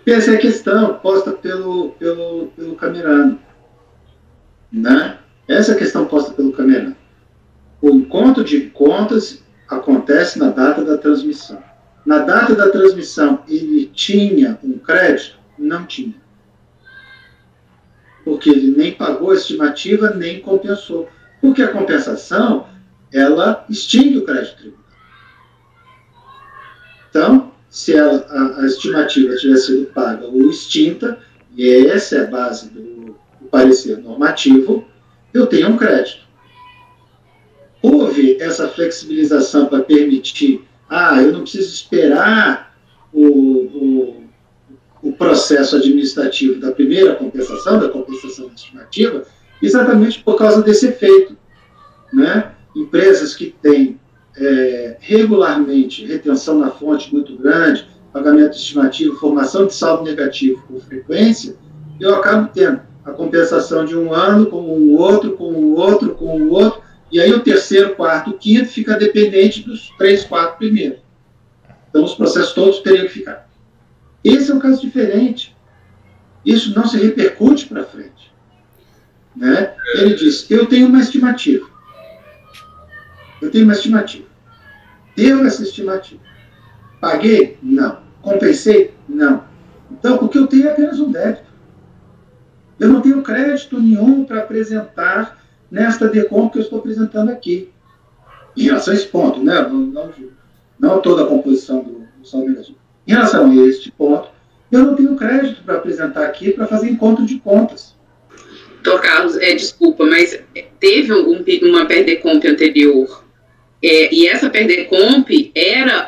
Essa é a questão posta pelo Camerano, né? Essa é a questão posta pelo Camerano. O encontro de contas acontece na data da transmissão. Na data da transmissão, ele tinha um crédito? Não tinha. Porque ele nem pagou a estimativa, nem compensou. Porque a compensação, ela extingue o crédito tributário. Então, se a estimativa tivesse sido paga ou extinta, e essa é a base do parecer normativo, eu tenho um crédito. Houve essa flexibilização para permitir, eu não preciso esperar o processo administrativo da primeira compensação, da compensação estimativa, exatamente por causa desse efeito, né? Empresas que têm regularmente retenção na fonte muito grande, pagamento estimativo, formação de saldo negativo com frequência, eu acabo tendo a compensação de um ano com o outro, E aí o terceiro, quarto, quinto fica dependente dos 3, 4 primeiros. Então os processos todos teriam que ficar. Esse é um caso diferente. Isso não se repercute para frente. Né? Ele diz, eu tenho uma estimativa. Deu essa estimativa. Paguei? Não. Compensei? Não. Então, o que eu tenho é apenas um débito. Eu não tenho crédito nenhum para apresentar nesta DECOMP que eu estou apresentando aqui. Em relação a esse ponto, né? Não toda a composição do saldo negativo. Em relação a este ponto, eu não tenho crédito para apresentar aqui para fazer encontro de contas. Doutor Carlos, desculpa, mas teve uma PERDECOMP anterior, e essa PERDECOMP era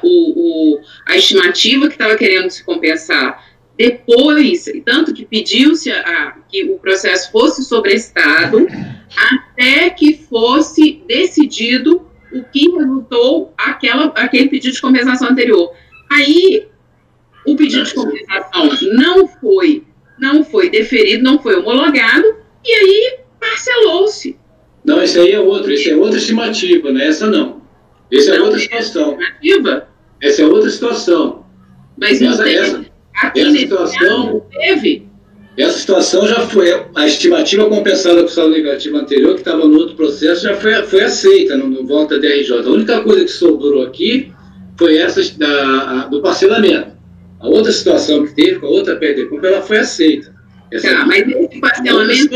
a estimativa que estava querendo se compensar. Depois, tanto que pediu-se que o processo fosse sobrestado, até que fosse decidido o que resultou aquele pedido de compensação anterior. Aí, o pedido de compensação não foi deferido, não foi homologado, e aí parcelou-se. Não, esse aí é outro, esse é outra estimativa, né? Essa não. Essa é outra situação. Essa é outra situação. Mas não teve. Aqui nesse caso, não teve. Essa situação já foi, a estimativa compensada com o saldo negativo anterior, que estava no outro processo, já foi aceita no voto da DRJ. A única coisa que sobrou aqui foi essa do parcelamento. A outra situação que teve com a outra PERDECOMP, ela foi aceita. Mas esse parcelamento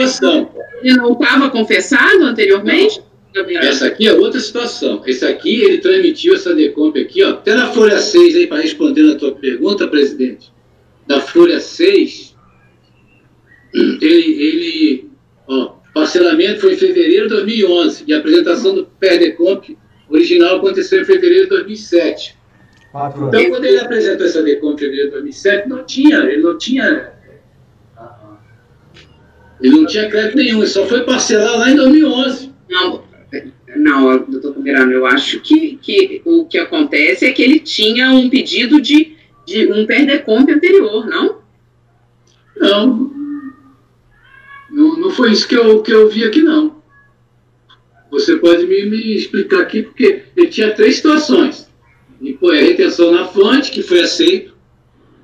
ele não estava confessado anteriormente? Essa aqui é outra situação. Esse aqui, ele transmitiu essa DECOMP aqui, ó, até na folha 6, aí, para responder a tua pergunta, presidente. Da folha 6, parcelamento foi em fevereiro de 2011 e a apresentação do PERDECOMP original aconteceu em fevereiro de 2007. Então, quando ele apresentou essa DECOMP em fevereiro de 2007, ele não tinha crédito nenhum, ele só foi parcelar lá em 2011. Não, doutor Pomerano, eu acho que o que acontece é que ele tinha um pedido de um PERDECOMP anterior, não? Não foi isso que eu vi aqui, não. Você pode me explicar aqui, porque ele tinha 3 situações. E foi a retenção na fonte, que foi aceito,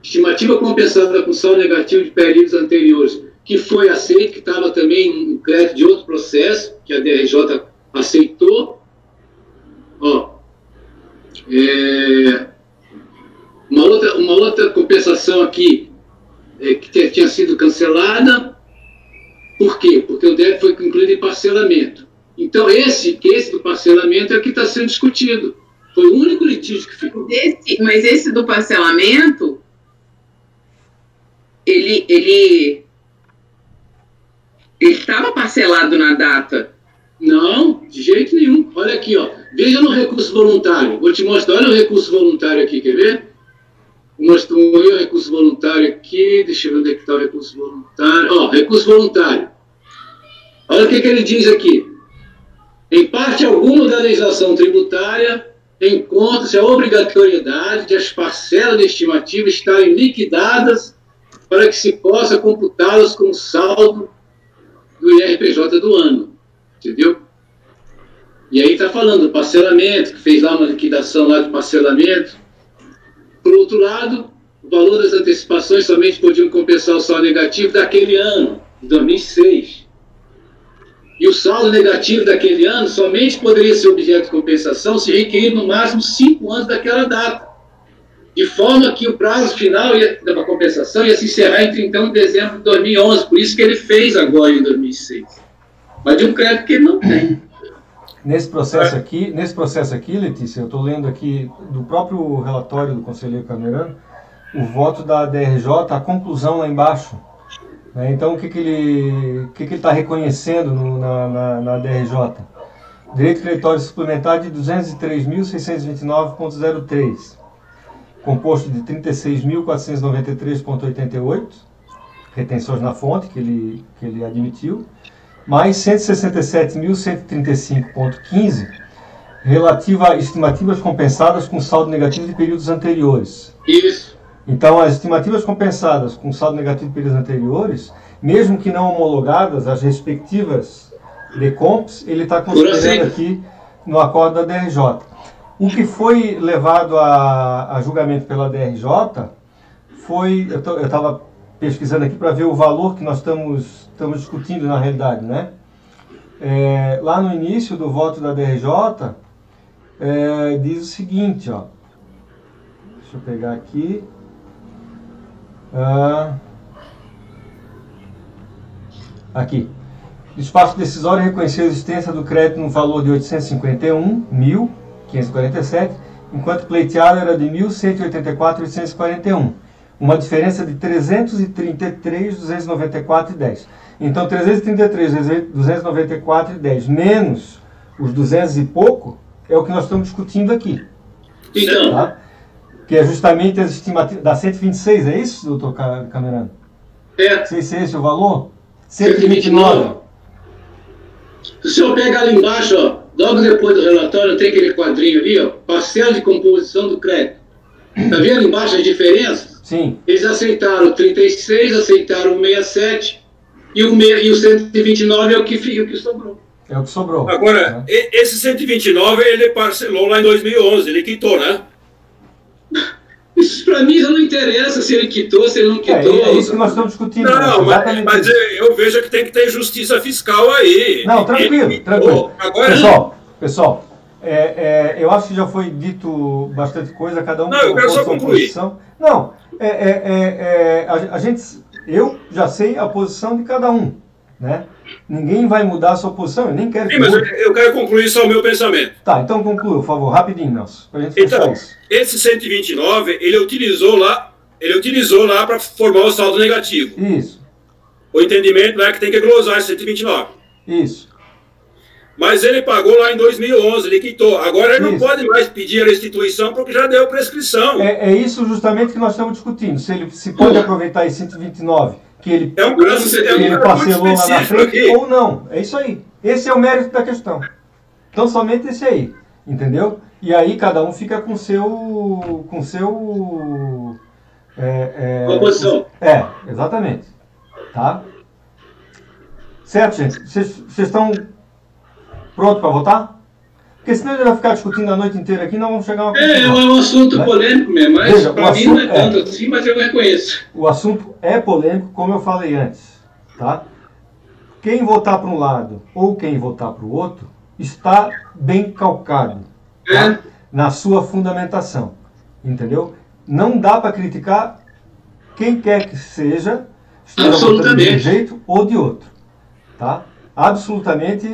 estimativa compensada com saldo negativo de períodos anteriores, que foi aceito, que estava também um crédito de outro processo, que a DRJ aceitou. Uma outra compensação aqui, que tinha sido cancelada. Por quê? Porque o débito foi incluído em parcelamento. Então, esse do parcelamento é o que está sendo discutido. Foi o único litígio que ficou. Mas esse do parcelamento, ele estava parcelado na data. Não, de jeito nenhum. Olha aqui, ó. Veja no recurso voluntário. Vou te mostrar. Olha o recurso voluntário aqui, quer ver? Vou mostrar o recurso voluntário aqui. Deixa eu ver onde é que está o recurso voluntário. Ó, recurso voluntário. Olha o que ele diz aqui. Em parte alguma da legislação tributária, encontra-se a obrigatoriedade de as parcelas de estimativa estarem liquidadas para que se possa computá-las como saldo do IRPJ do ano. Entendeu? E aí está falando do parcelamento, que fez lá uma liquidação lá de parcelamento. Por outro lado, o valor das antecipações somente podiam compensar o saldo negativo daquele ano, de 2006. E o saldo negativo daquele ano somente poderia ser objeto de compensação se requerir no máximo 5 anos daquela data. De forma que o prazo final da compensação ia se encerrar em 31 de dezembro de 2011. Por isso que ele fez agora em 2006. Mas de um crédito que ele não tem. Nesse processo aqui, Letícia, eu estou lendo aqui do próprio relatório do conselheiro Camerano, o voto da DRJ, a conclusão lá embaixo. Né? Então, o que ele está reconhecendo na DRJ? Direito creditório suplementar de 203.629,03, composto de 36.493,88, retenções na fonte que ele admitiu, mais 167.135,15, relativa a estimativas compensadas com saldo negativo de períodos anteriores. Isso. Então, as estimativas compensadas com saldo negativo de períodos anteriores, mesmo que não homologadas, as respectivas Decomps, ele está considerando aqui no acordo da DRJ. O que foi levado a julgamento pela DRJ foi, eu estava pesquisando aqui para ver o valor que nós estamos discutindo na realidade, né? Lá no início do voto da DRJ, diz o seguinte, ó, deixa eu pegar aqui, aqui, despacho decisório reconheceu a existência do crédito no valor de 851.547, enquanto pleiteado era de 1.184.841, uma diferença de 333.294,10. Então, 333.294,10 menos os 200 e pouco é o que nós estamos discutindo aqui. Então, tá? Que é justamente as estimativas da 126, é isso, doutor Camerano? Não sei se é esse o valor? 129. Se o senhor pegar ali embaixo, ó, logo depois do relatório, tem aquele quadrinho ali, ó, parcela de composição do crédito. Está vendo embaixo as diferenças? Sim. Eles aceitaram 36, aceitaram 67 e o 129 é o que sobrou. É o que sobrou. Agora, esse 129 ele parcelou lá em 2011, ele quitou, né? Isso para mim já não interessa se ele quitou, se ele não quitou. É isso que nós estamos discutindo. Não, mas eu vejo que tem que ter justiça fiscal aí. Não, tranquilo, tranquilo. Agora, pessoal, eu acho que já foi dito bastante coisa, cada um não, eu quero só concluir. Não, eu já sei a posição de cada um, né? Ninguém vai mudar a sua posição, eu nem quero que mas eu quero concluir só o meu pensamento. Tá, então conclua, por favor, rapidinho, Nelson, pra gente fechar isso. Esse 129, ele utilizou lá para formar o saldo negativo. Isso. O entendimento é que tem que glosar esse 129. Isso. Mas ele pagou lá em 2011, ele quitou. Agora ele não pode mais pedir a restituição porque já deu prescrição. É isso justamente que nós estamos discutindo. Se ele se pode aproveitar esse 129, que ele, ele parcelou lá na frente aqui, ou não. É isso aí. Esse é o mérito da questão. Então somente esse aí. Entendeu? E aí cada um fica com seu... Composição. Exatamente. Tá? Certo, gente? Vocês estão prontos para votar? Porque senão ele vai ficar discutindo a noite inteira aqui, não vamos chegar a uma conclusão. É um assunto polêmico mesmo, mas para mim não é tanto assim, mas eu reconheço. O assunto é polêmico, como eu falei antes. Tá? Quem votar para um lado ou quem votar para o outro está bem calcado, tá? Na sua fundamentação. Entendeu? Não dá para criticar quem quer que seja, esteja votando de um jeito ou de outro. Tá? Absolutamente,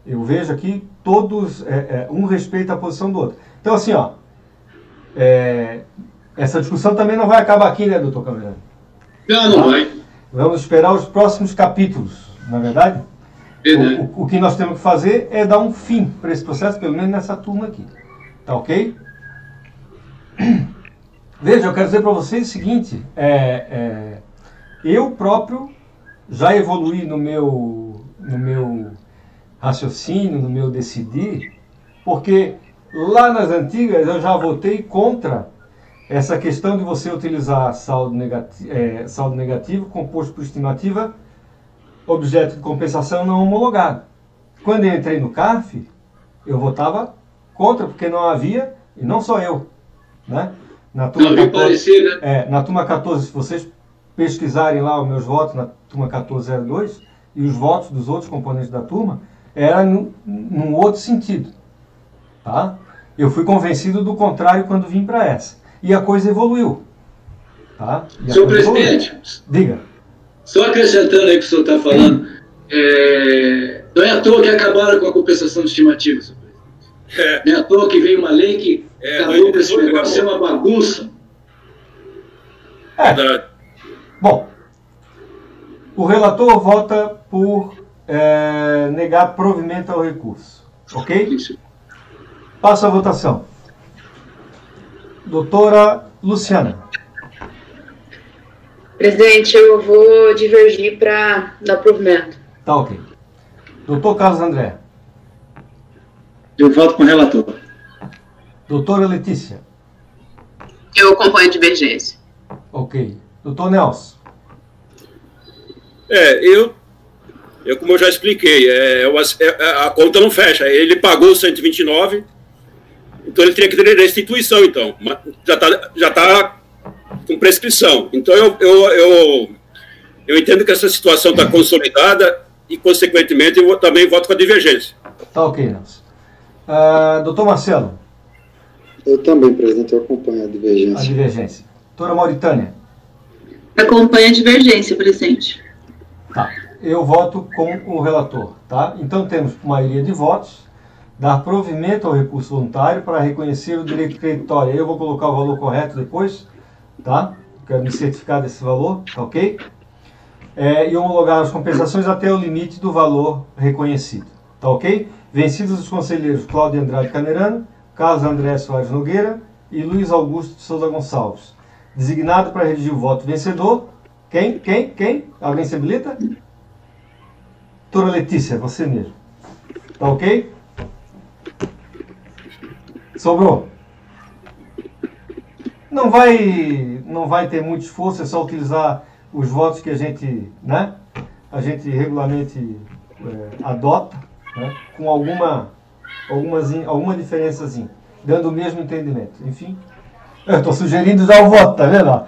eu vejo aqui todos, um respeita a posição do outro. Então, assim, ó, essa discussão também não vai acabar aqui, né, doutor Camerano? Não vai. Vamos esperar os próximos capítulos, não é verdade? O que nós temos que fazer é dar um fim para esse processo, pelo menos nessa turma aqui. Tá ok? Veja, eu quero dizer para vocês o seguinte, eu próprio já evoluí no meu raciocínio, no meu decidir, porque lá nas antigas eu já votei contra essa questão de você utilizar saldo negativo composto por estimativa, objeto de compensação não homologado. Quando eu entrei no CARF, eu votava contra, porque não havia, e não só eu, né? Na turma 14, na turma 14, se vocês pesquisarem lá os meus votos na turma 1402 e os votos dos outros componentes da turma, era num outro sentido. Tá? Eu fui convencido do contrário quando vim para essa. E a coisa evoluiu. Tá? Senhor presidente, diga. Só acrescentando aí o que o senhor está falando, não é à toa que acabaram com a compensação de estimativa, senhor presidente. Não é à toa que veio uma lei que acabou com esse negócio, é uma bagunça. Bom, o relator vota por negar provimento ao recurso. Ok? Isso. Passo à votação. Doutora Luciana. Presidente, eu vou divergir para dar provimento. Tá ok. Doutor Carlos André. Eu voto com o relator. Doutora Letícia. Eu acompanho a divergência. Ok. Doutor Nelson. Como eu já expliquei, a conta não fecha. Ele pagou 129, então ele teria que ter restituição, então. Já tá com prescrição. Então eu entendo que essa situação está consolidada e, consequentemente, eu também voto com a divergência. Tá ok, Nelson. Doutor Marcelo. Eu também, presidente, eu acompanho a divergência. A divergência. Doutora Mauritânia. Acompanha a divergência, presidente. Tá. Eu voto com o relator, tá? Então temos maioria de votos, dar provimento ao recurso voluntário para reconhecer o direito creditório. Eu vou colocar o valor correto depois, tá? Quero me certificar desse valor, tá ok? E homologar as compensações até o limite do valor reconhecido, tá ok? Vencidos os conselheiros Cláudio Andrade Canerano, Carlos André Soares Nogueira e Luiz Augusto de Souza Gonçalves. Designado para redigir o voto vencedor. Quem? Alguém se habilita? Doutora Letícia, você mesmo. Tá ok? Sobrou. Não vai ter muito esforço, é só utilizar os votos que a gente, né? A gente regularmente adota, né? Com alguma diferençazinha, dando o mesmo entendimento. Enfim, eu estou sugerindo já o voto, tá vendo?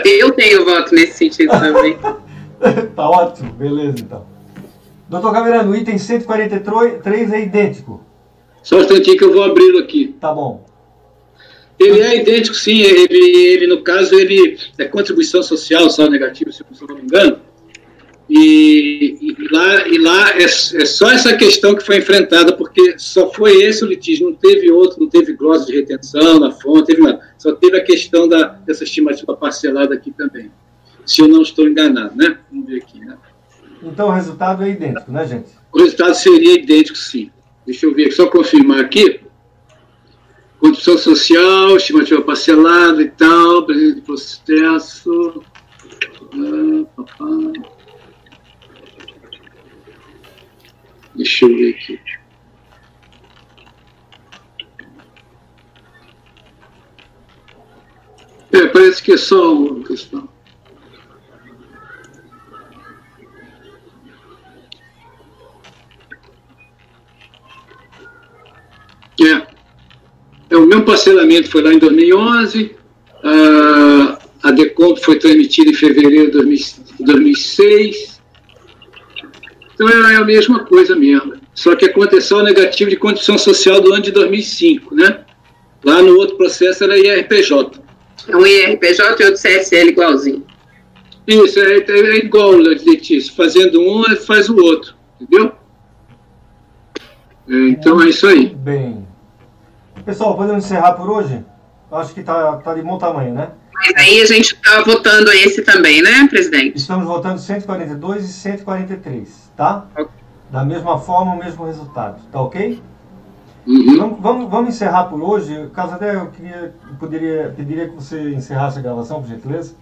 Eu tenho voto nesse sentido também. Tá ótimo, beleza então. Doutor Camerano, o item 143 é idêntico. Só um instantinho que eu vou abri-lo aqui. Tá bom. Ele é idêntico, sim. Ele no caso, ele é contribuição social, saldo negativo, se eu não me engano. E lá é só essa questão que foi enfrentada, porque só foi esse o litígio, não teve outro, não teve glosa de retenção na fonte, não teve nada. Só teve a questão dessa estimativa parcelada aqui também. Se eu não estou enganado, né? Vamos ver aqui, né? Então o resultado é idêntico, né, gente? O resultado seria idêntico, sim. Deixa eu ver, só confirmar aqui. Contribuição social, estimativa parcelada e tal, presente de processo. Deixa eu ver aqui. Parece que é só uma questão. O meu parcelamento foi lá em 2011, a Decomp foi transmitida em fevereiro de 2006, então é a mesma coisa mesmo, só que aconteceu o negativo de condição social do ano de 2005, né? Lá no outro processo era IRPJ. É um IRPJ e outro CSL igualzinho. Isso, é igual, Letícia, fazendo um, faz o outro, entendeu? Então é isso aí. Bem. Pessoal, podemos encerrar por hoje? Acho que tá de bom tamanho, né? Mas aí a gente está votando esse também, né, presidente? Estamos votando 142 e 143, tá? Da mesma forma, o mesmo resultado, tá ok? Uhum. Vamos encerrar por hoje. Caso até pediria que você encerrasse a gravação, por gentileza.